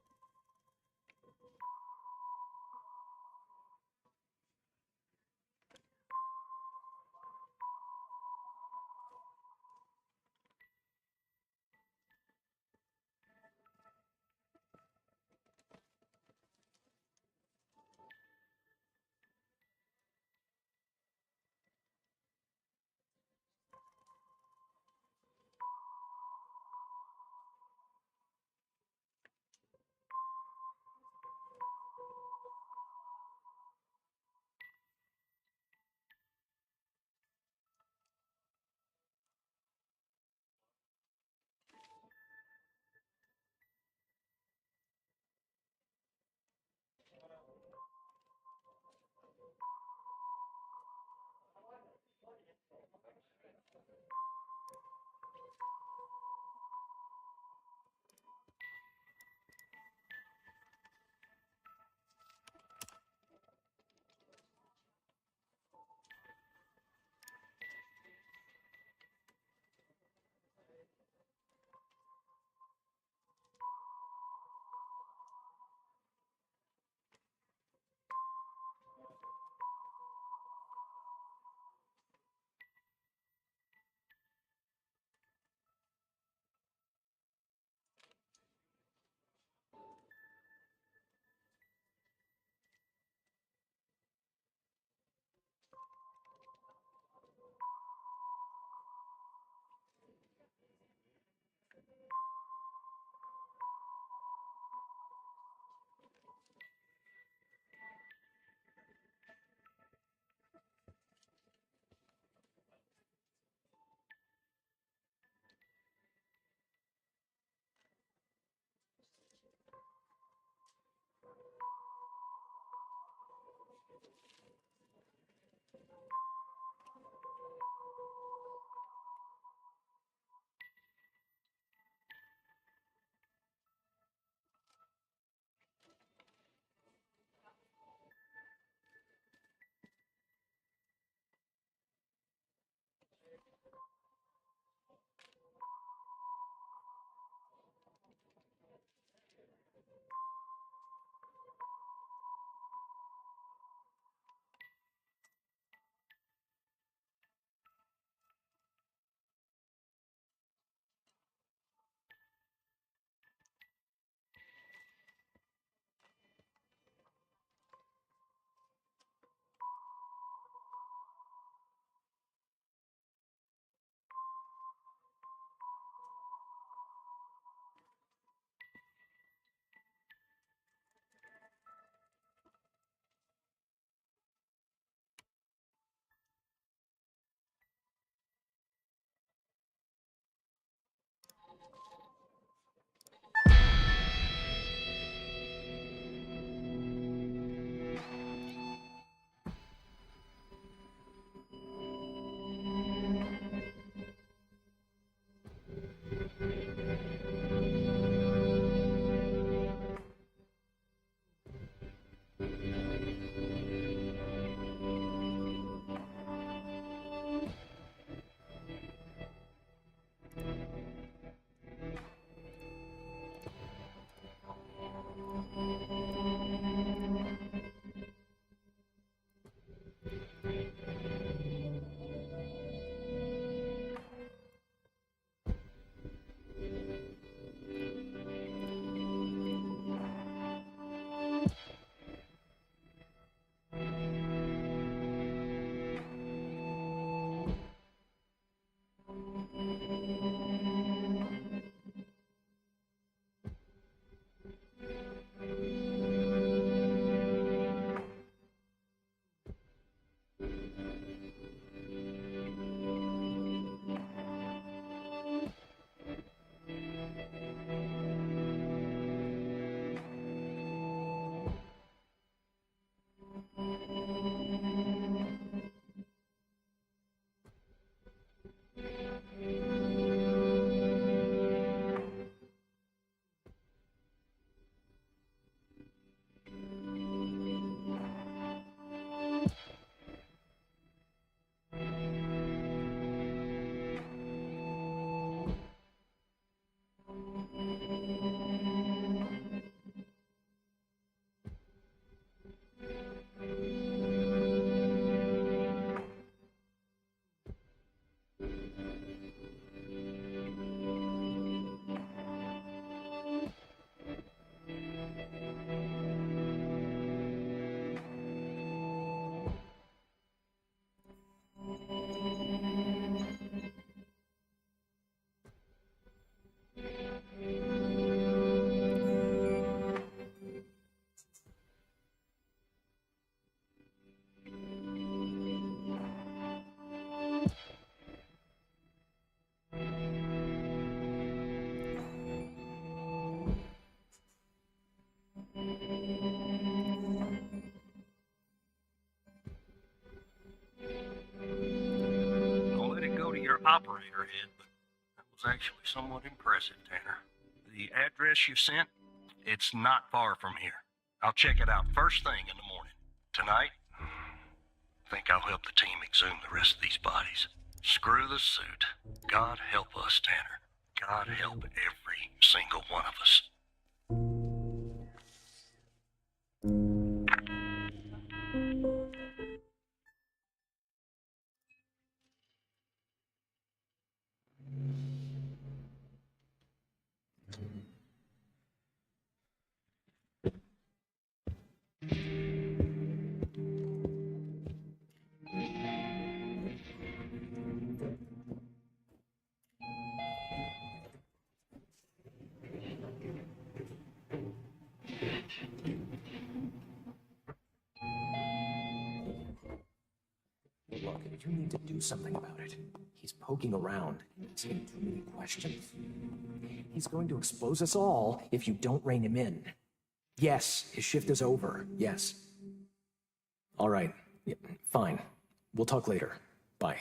operator head, but that was actually somewhat impressive, Tanner. The address you sent, it's not far from here. I'll check it out first thing in the morning. Tonight, I think I'll help the team exhume the rest of these bodies. Screw the suit. God help us, Tanner. God help every single one of us. Look, you need to do something about it. He's poking around, asking too many questions. He's going to expose us all if you don't rein him in. Yes, his shift is over. Yes. All right. Yeah, fine. We'll talk later. Bye.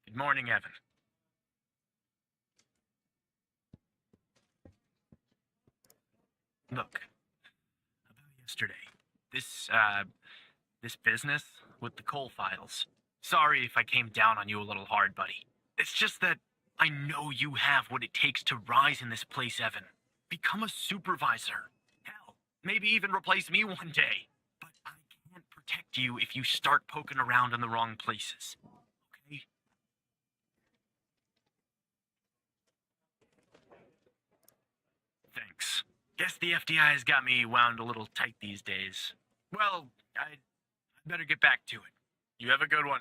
Good morning, Evan. Look, about yesterday, this business with the coal files. Sorry if I came down on you a little hard, buddy. It's just that I know you have what it takes to rise in this place, Evan. Become a supervisor. Hell, maybe even replace me one day. But I can't protect you if you start poking around in the wrong places. Okay? Thanks. Guess the FDI's got me wound a little tight these days. Well, I better get back to it. You have a good one.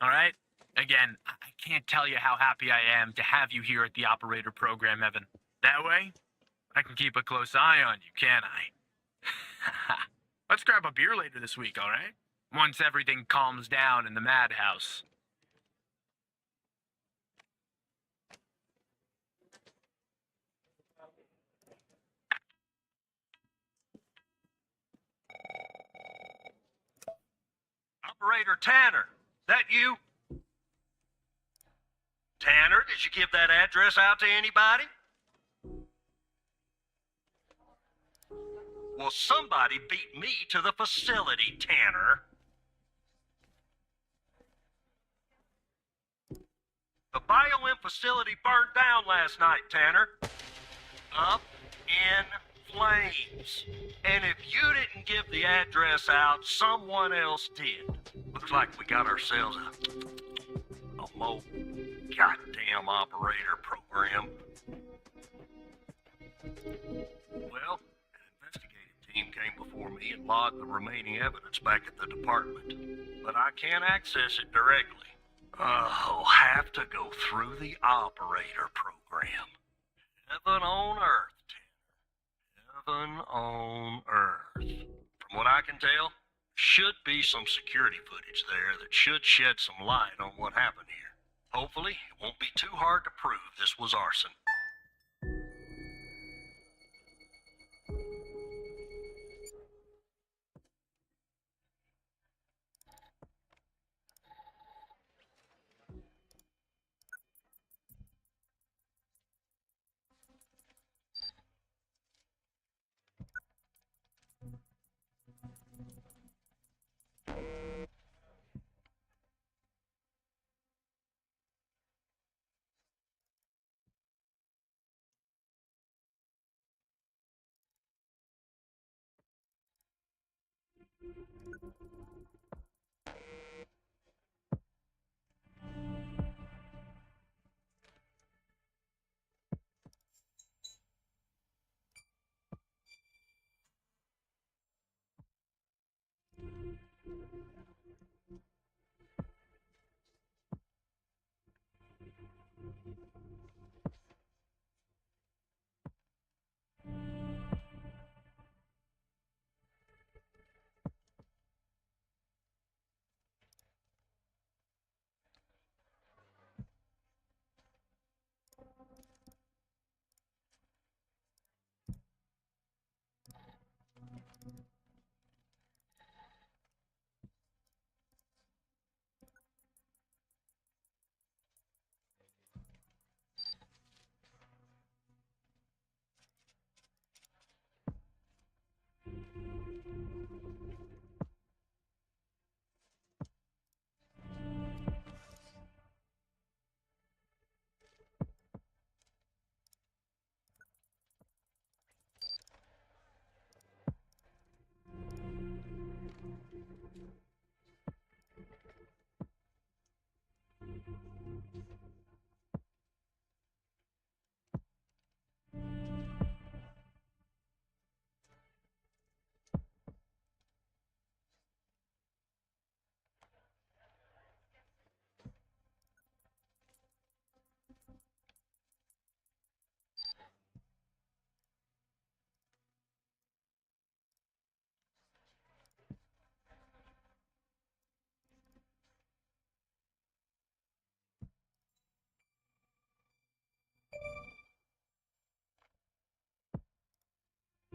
All right? Again, I can't tell you how happy I am to have you here at the operator program, Evan. That way, I can keep a close eye on you, can't I? Let's grab a beer later this week, all right? Once everything calms down in the madhouse. Operator Tanner, that you? Tanner, did you give that address out to anybody? Well, somebody beat me to the facility, Tanner. The BioM facility burned down last night, Tanner. Up in flames. And if you didn't give the address out, someone else did. Looks like we got ourselves a more goddamn operator program. Well, an investigative team came before me and logged the remaining evidence back at the department. But I can't access it directly. I'll have to go through the operator program. Heaven on earth, Tanner. Heaven on earth. From what I can tell, should be some security footage there that should shed some light on what happened here. Hopefully, it won't be too hard to prove this was arson.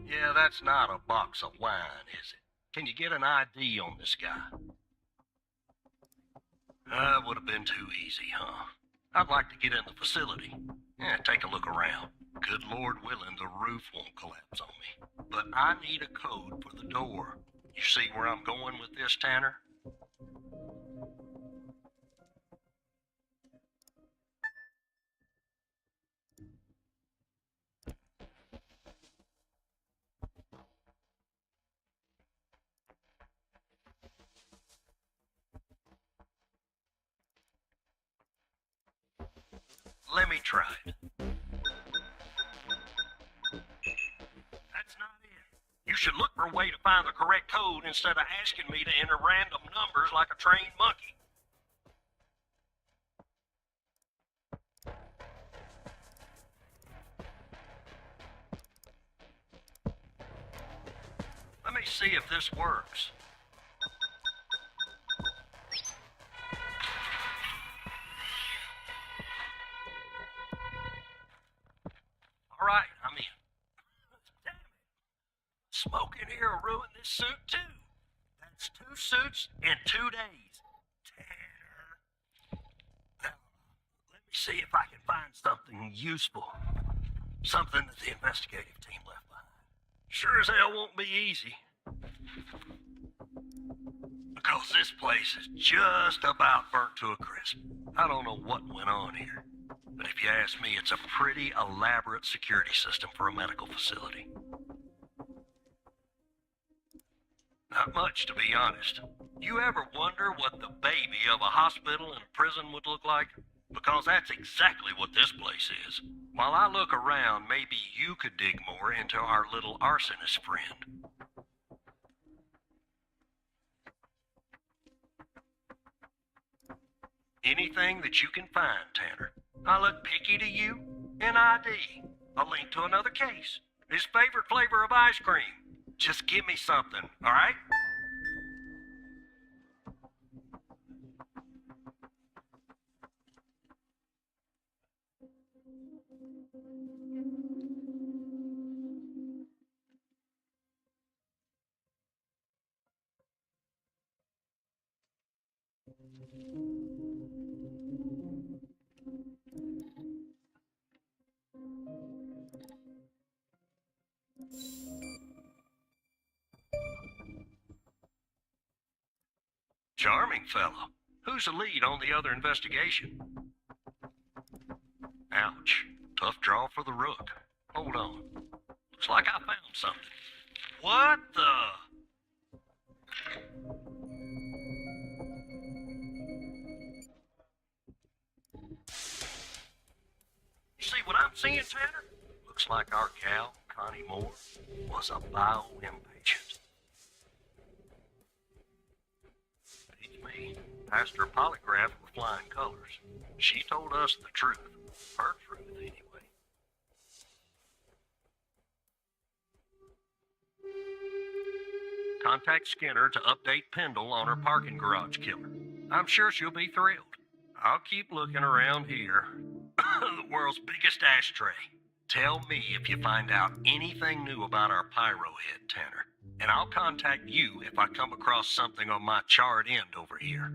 Yeah, that's not a box of wine, is it? Can you get an ID on this guy? Would have been too easy, huh? I'd like to get in the facility. Yeah, take a look around. Good Lord willing, the roof won't collapse on me. But I need a code for the door. You see where I'm going with this, Tanner? Let me try it. That's not it. You should look for a way to find the correct code instead of asking me to enter random numbers like a trained monkey. Let me see if this works. All right, I'm in. Damn it. Smoke in here will ruin this suit, too. That's 2 suits in 2 days. Tanner. Now, let me See if I can find something useful. Something that the investigative team left behind. Sure as hell won't be easy. Because this place is just about burnt to a crisp. I don't know what went on here. But if you ask me, it's a pretty elaborate security system for a medical facility. Not much, to be honest. You ever wonder what the baby of a hospital and a prison would look like? Because that's exactly what this place is. While I look around, maybe you could dig more into our little arsonist friend. Anything that you can find, Tanner. I look picky to you? An ID. A link to another case. His favorite flavor of ice cream. Just give me something, all right? Charming fellow. Who's the lead on the other investigation? Ouch. Tough draw for the rook. Hold on. Looks like I found something. What the? You see what I'm seeing, Tanner? Looks like our gal, Connie Moore, was a bio-impatient. Beats me. Passed her polygraph with flying colors. She told us the truth. Her truth, anyway. Contact Skinner to update Pendle on her parking garage killer. I'm sure she'll be thrilled. I'll keep looking around here. The world's biggest ashtray. Tell me if you find out anything new about our pyro head, Tanner. And I'll contact you if I come across something on my charred end over here.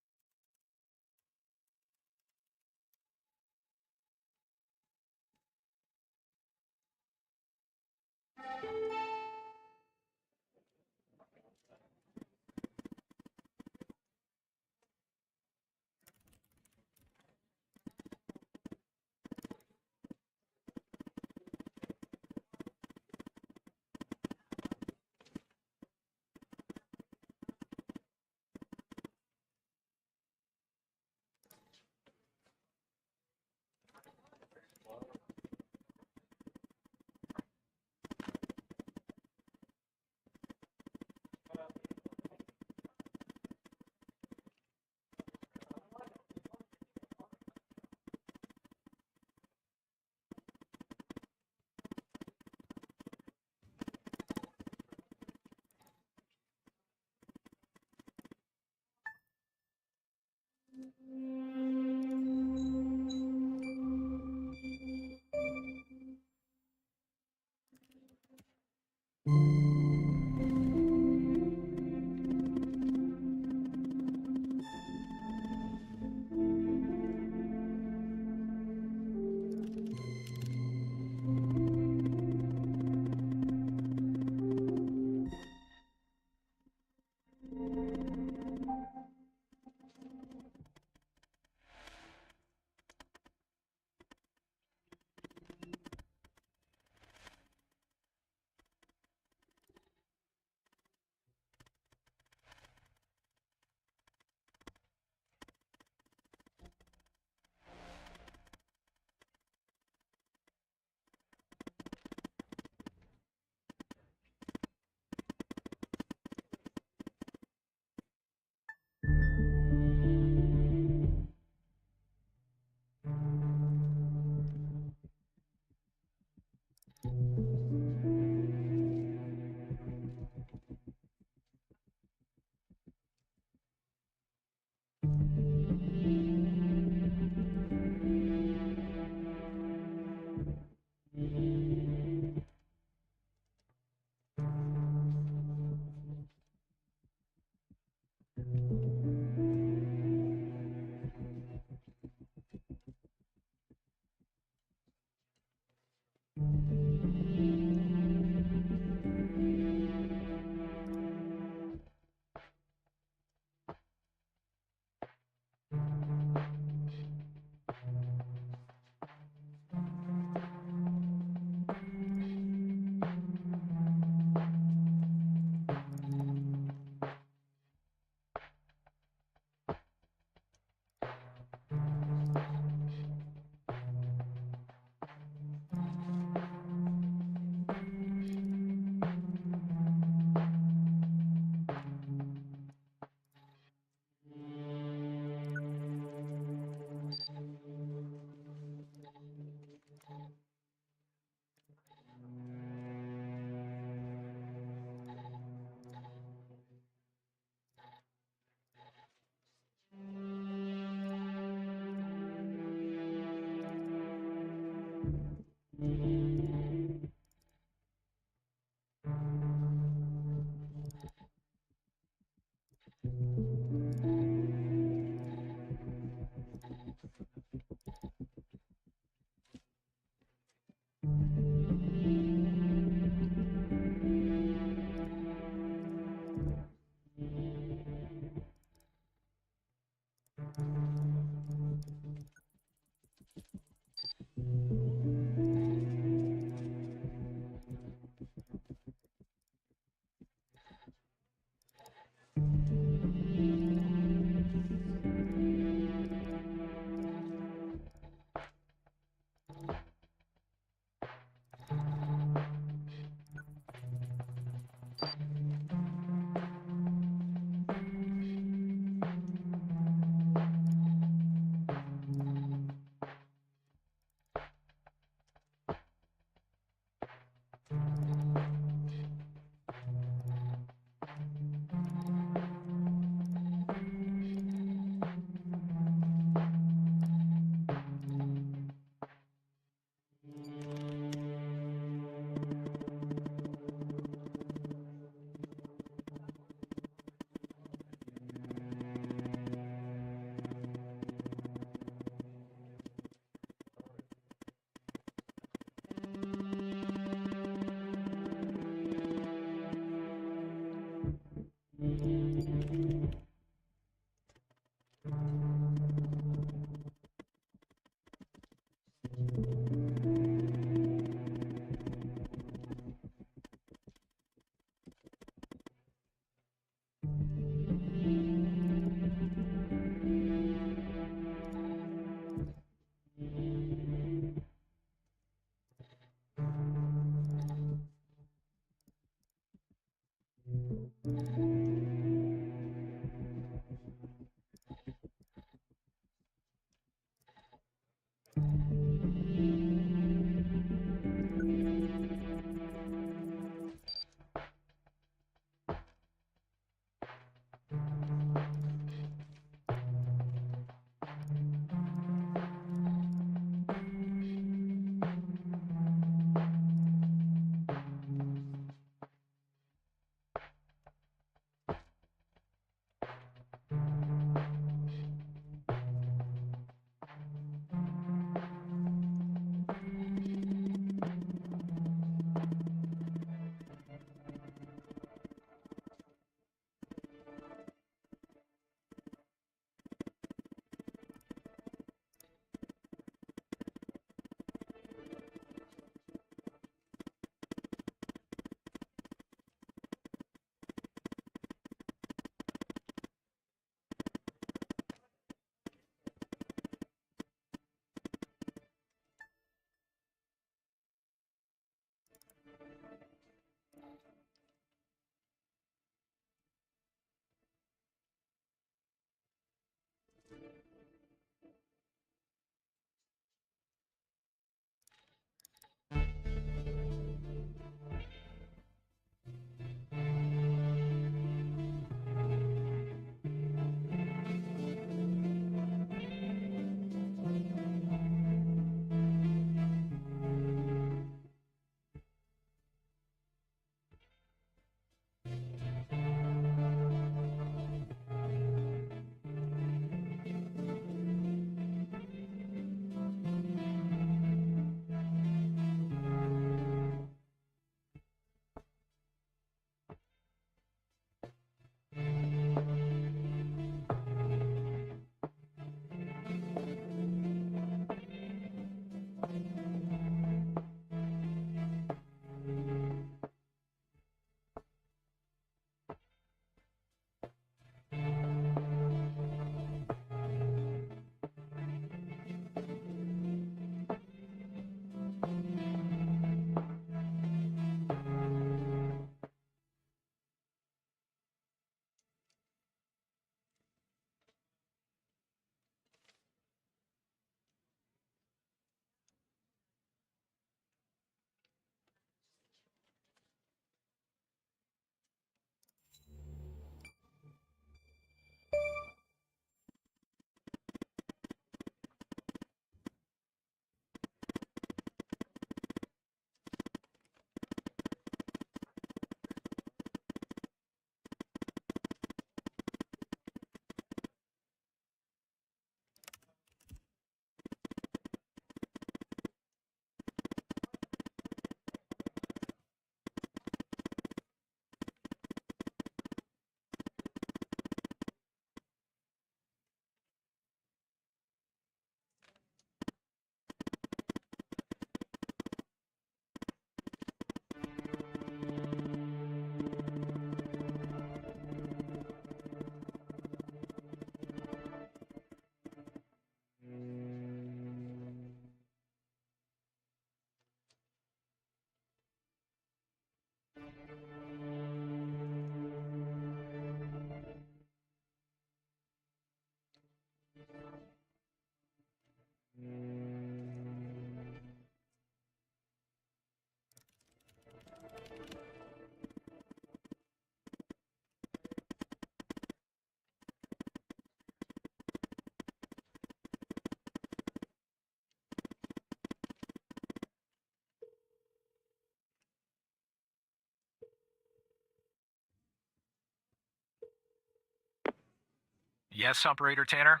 Yes, Operator Tanner?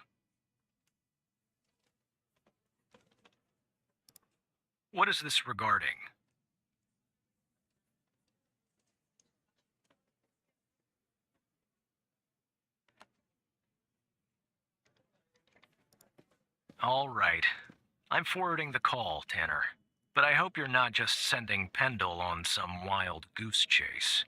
What is this regarding? All right. I'm forwarding the call, Tanner. But I hope you're not just sending Pendle on some wild goose chase.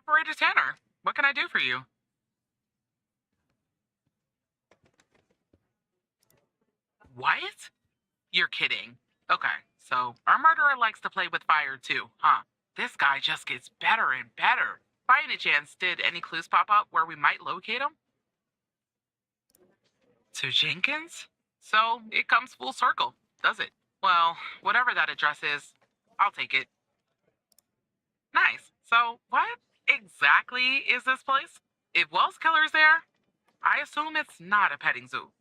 Operator Tanner, what can I do for you? What? You're kidding. Okay, so our murderer likes to play with fire too, huh? This guy just gets better and better. By any chance, did any clues pop up where we might locate him? To Jenkins? So it comes full circle, does it? Well, whatever that address is, I'll take it. Nice. So what exactly is this place? If Wells Killer's there, I assume it's not a petting zoo.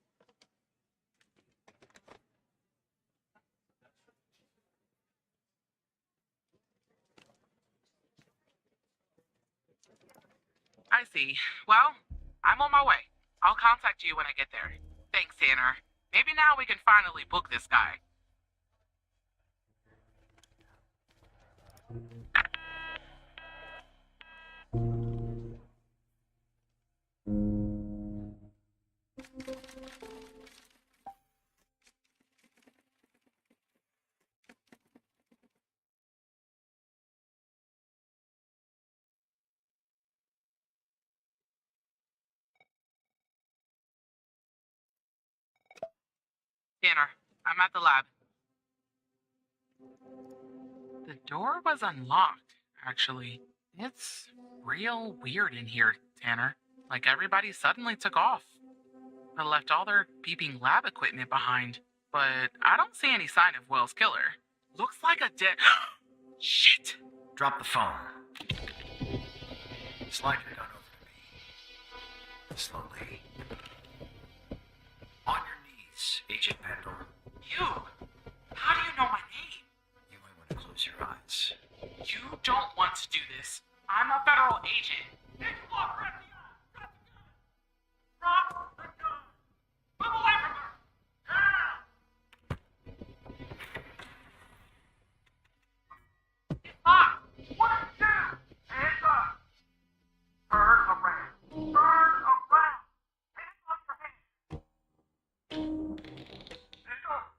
I see. Well, I'm on my way. I'll contact you when I get there. Thanks, Tanner. Maybe now we can finally book this guy. Tanner, I'm at the lab. The door was unlocked, actually. It's real weird in here, Tanner. Like everybody suddenly took off. They left all their beeping lab equipment behind. But I don't see any sign of Wells' killer. Looks like a dead. Shit! Drop the phone. Slide your gun over to me. Slowly. On your knees, Agent Pendle. You? How do you know my name? You might want to close your eyes. You don't want to do this. I'm a federal agent. Drop the gun! Move away from her! It's locked! What are you doing? Hands up! Turn around! Turn around! Hands up your hands!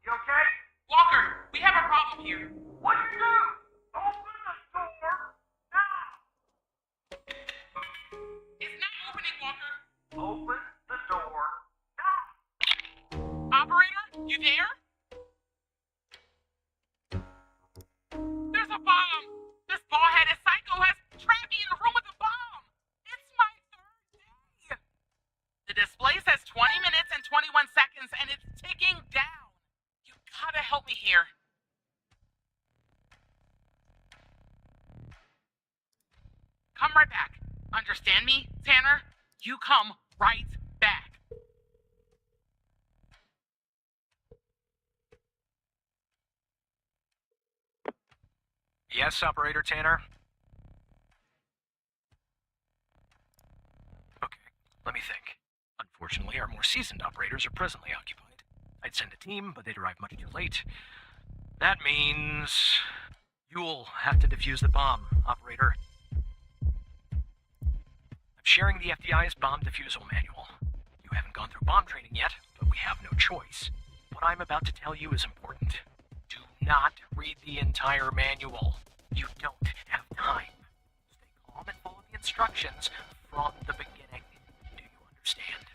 You okay? Walker, we have a problem here. What you do? Open the door now! It's not opening, Walker. Open the door now! Operator, you there? There's a bomb! This bald-headed psycho has trapped me in a room with a bomb! It's my third day! The display says 20 minutes and 21 seconds, and it's ticking down. You gotta help me here. Come right back. Understand me, Tanner? You come right back. Yes, Operator Tanner? Okay, let me think. Unfortunately, our more seasoned operators are presently occupied. I'd send a team, but they'd arrive much too late. That means you'll have to defuse the bomb, Operator. I'm sharing the FDI's bomb defusal manual. You haven't gone through bomb training yet, but we have no choice. What I'm about to tell you is important. Do not read the entire manual. You don't have time. Stay calm and follow the instructions from the beginning. Do you understand?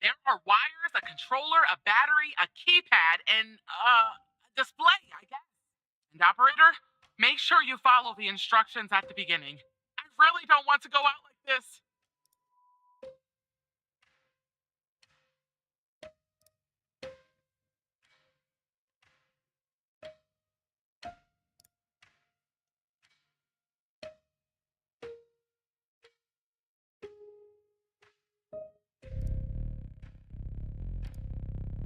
There are wires, a controller, a battery, a keypad, and a display, I guess. And operator, make sure you follow the instructions at the beginning. I really don't want to go out like this.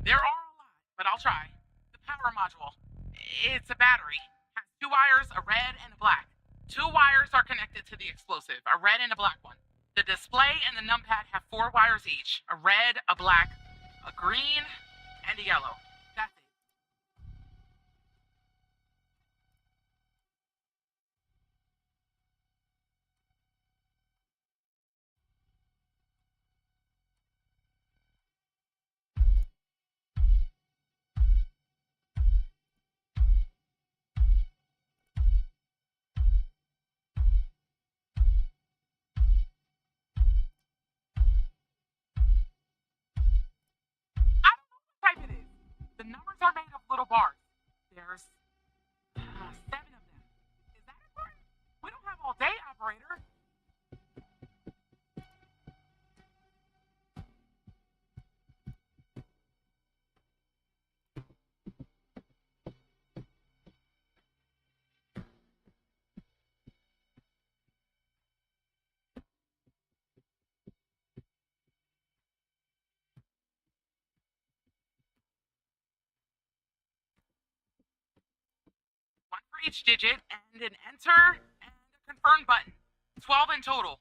There are a lot, but I'll try. The power module. It's a battery. Has two wires, a red and a black. Two wires are connected to the explosive, a red and a black one. The display and the numpad have four wires each, a red, a black, a green, and a yellow. That's it. I don't know what type it is. The numbers are made of little bars. There's seven of them. Is that important? We don't have all day, operator. One for each digit, and an enter and a confirm button. 12 in total.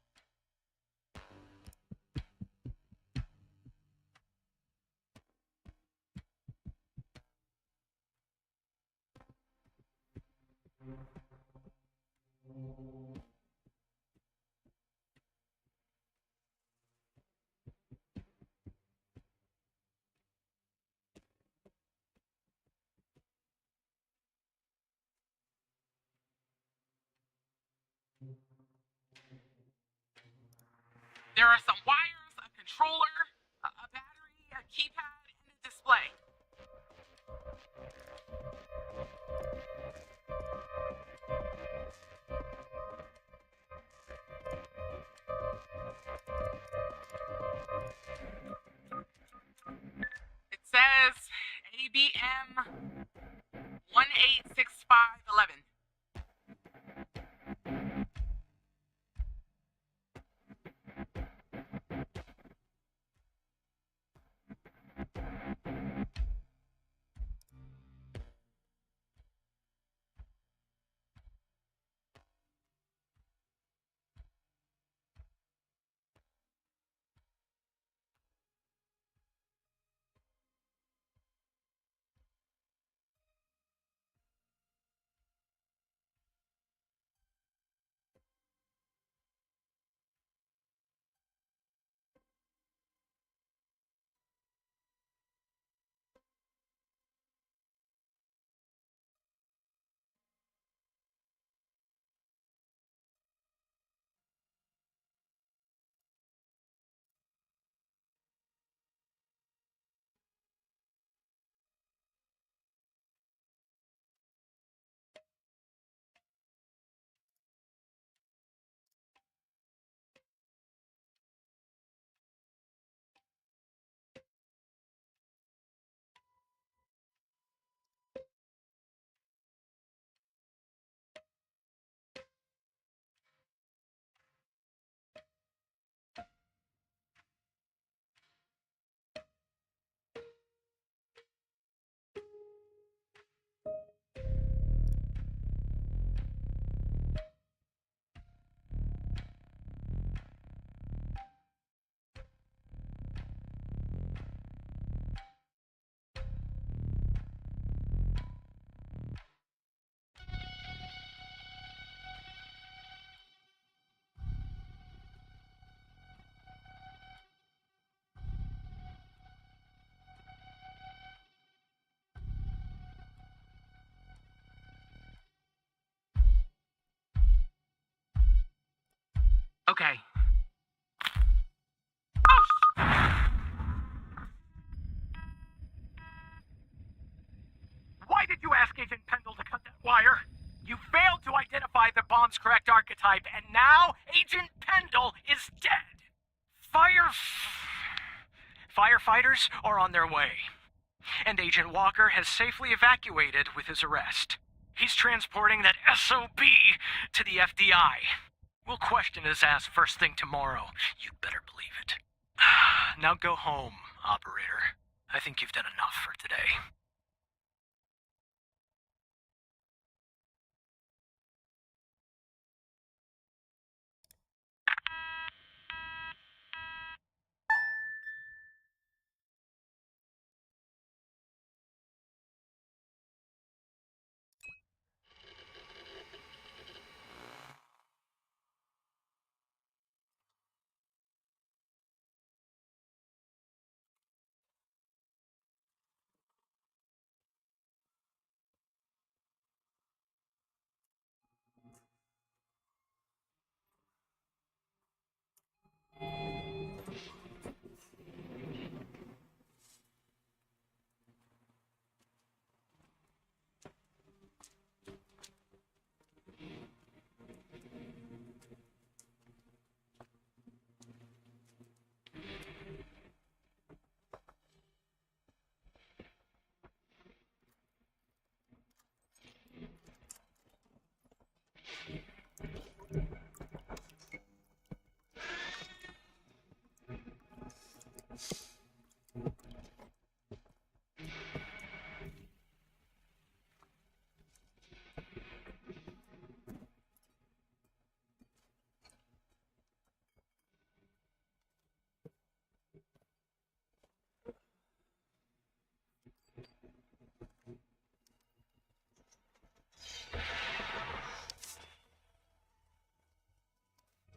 There are some wires, a controller, a battery, a keypad, and a display. It says ABM 186511. Tom's correct archetype, and now Agent Pendle is dead. Firefighters are on their way, and Agent Walker has safely evacuated with his arrest. He's transporting that SOB to the FBI. We'll question his ass first thing tomorrow. You better believe it. Now go home, operator. I think you've done enough for today.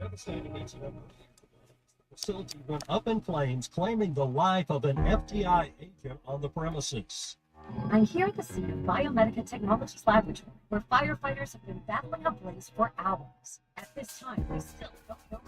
Devastating incident. The facility went up in flames, claiming the life of an FBI agent on the premises. I'm here at the scene of Biomedica Technologies Laboratory, where firefighters have been battling a blaze for hours. At this time, we still don't know.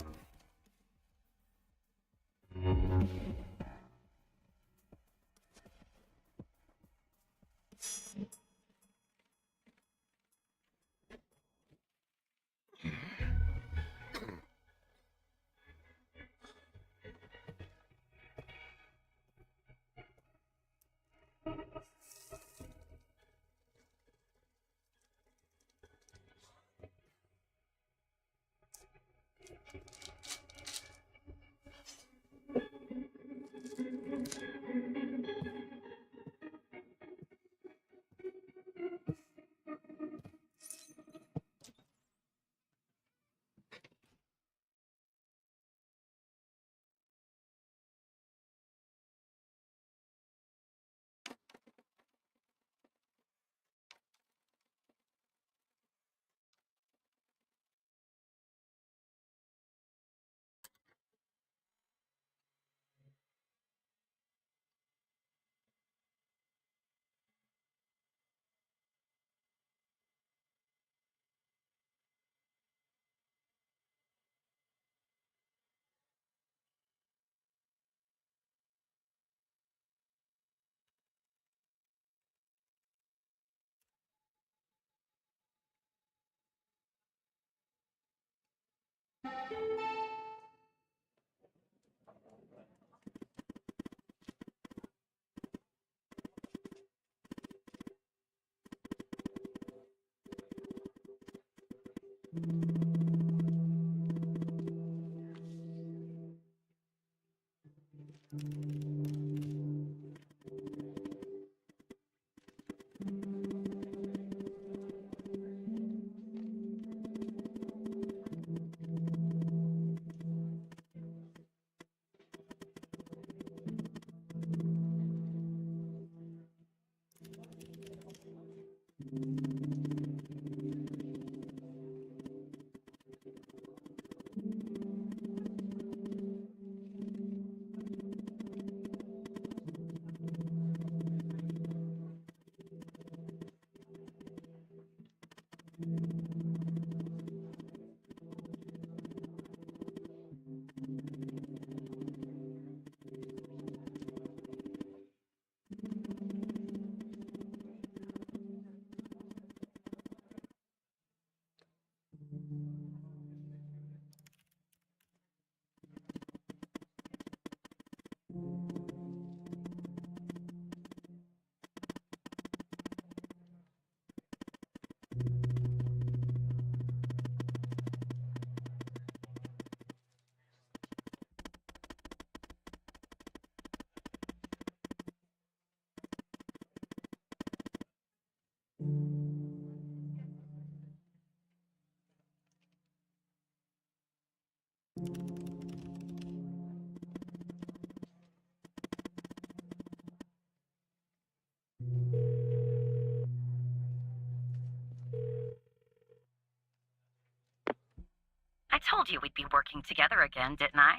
told you we'd be working together again, didn't I?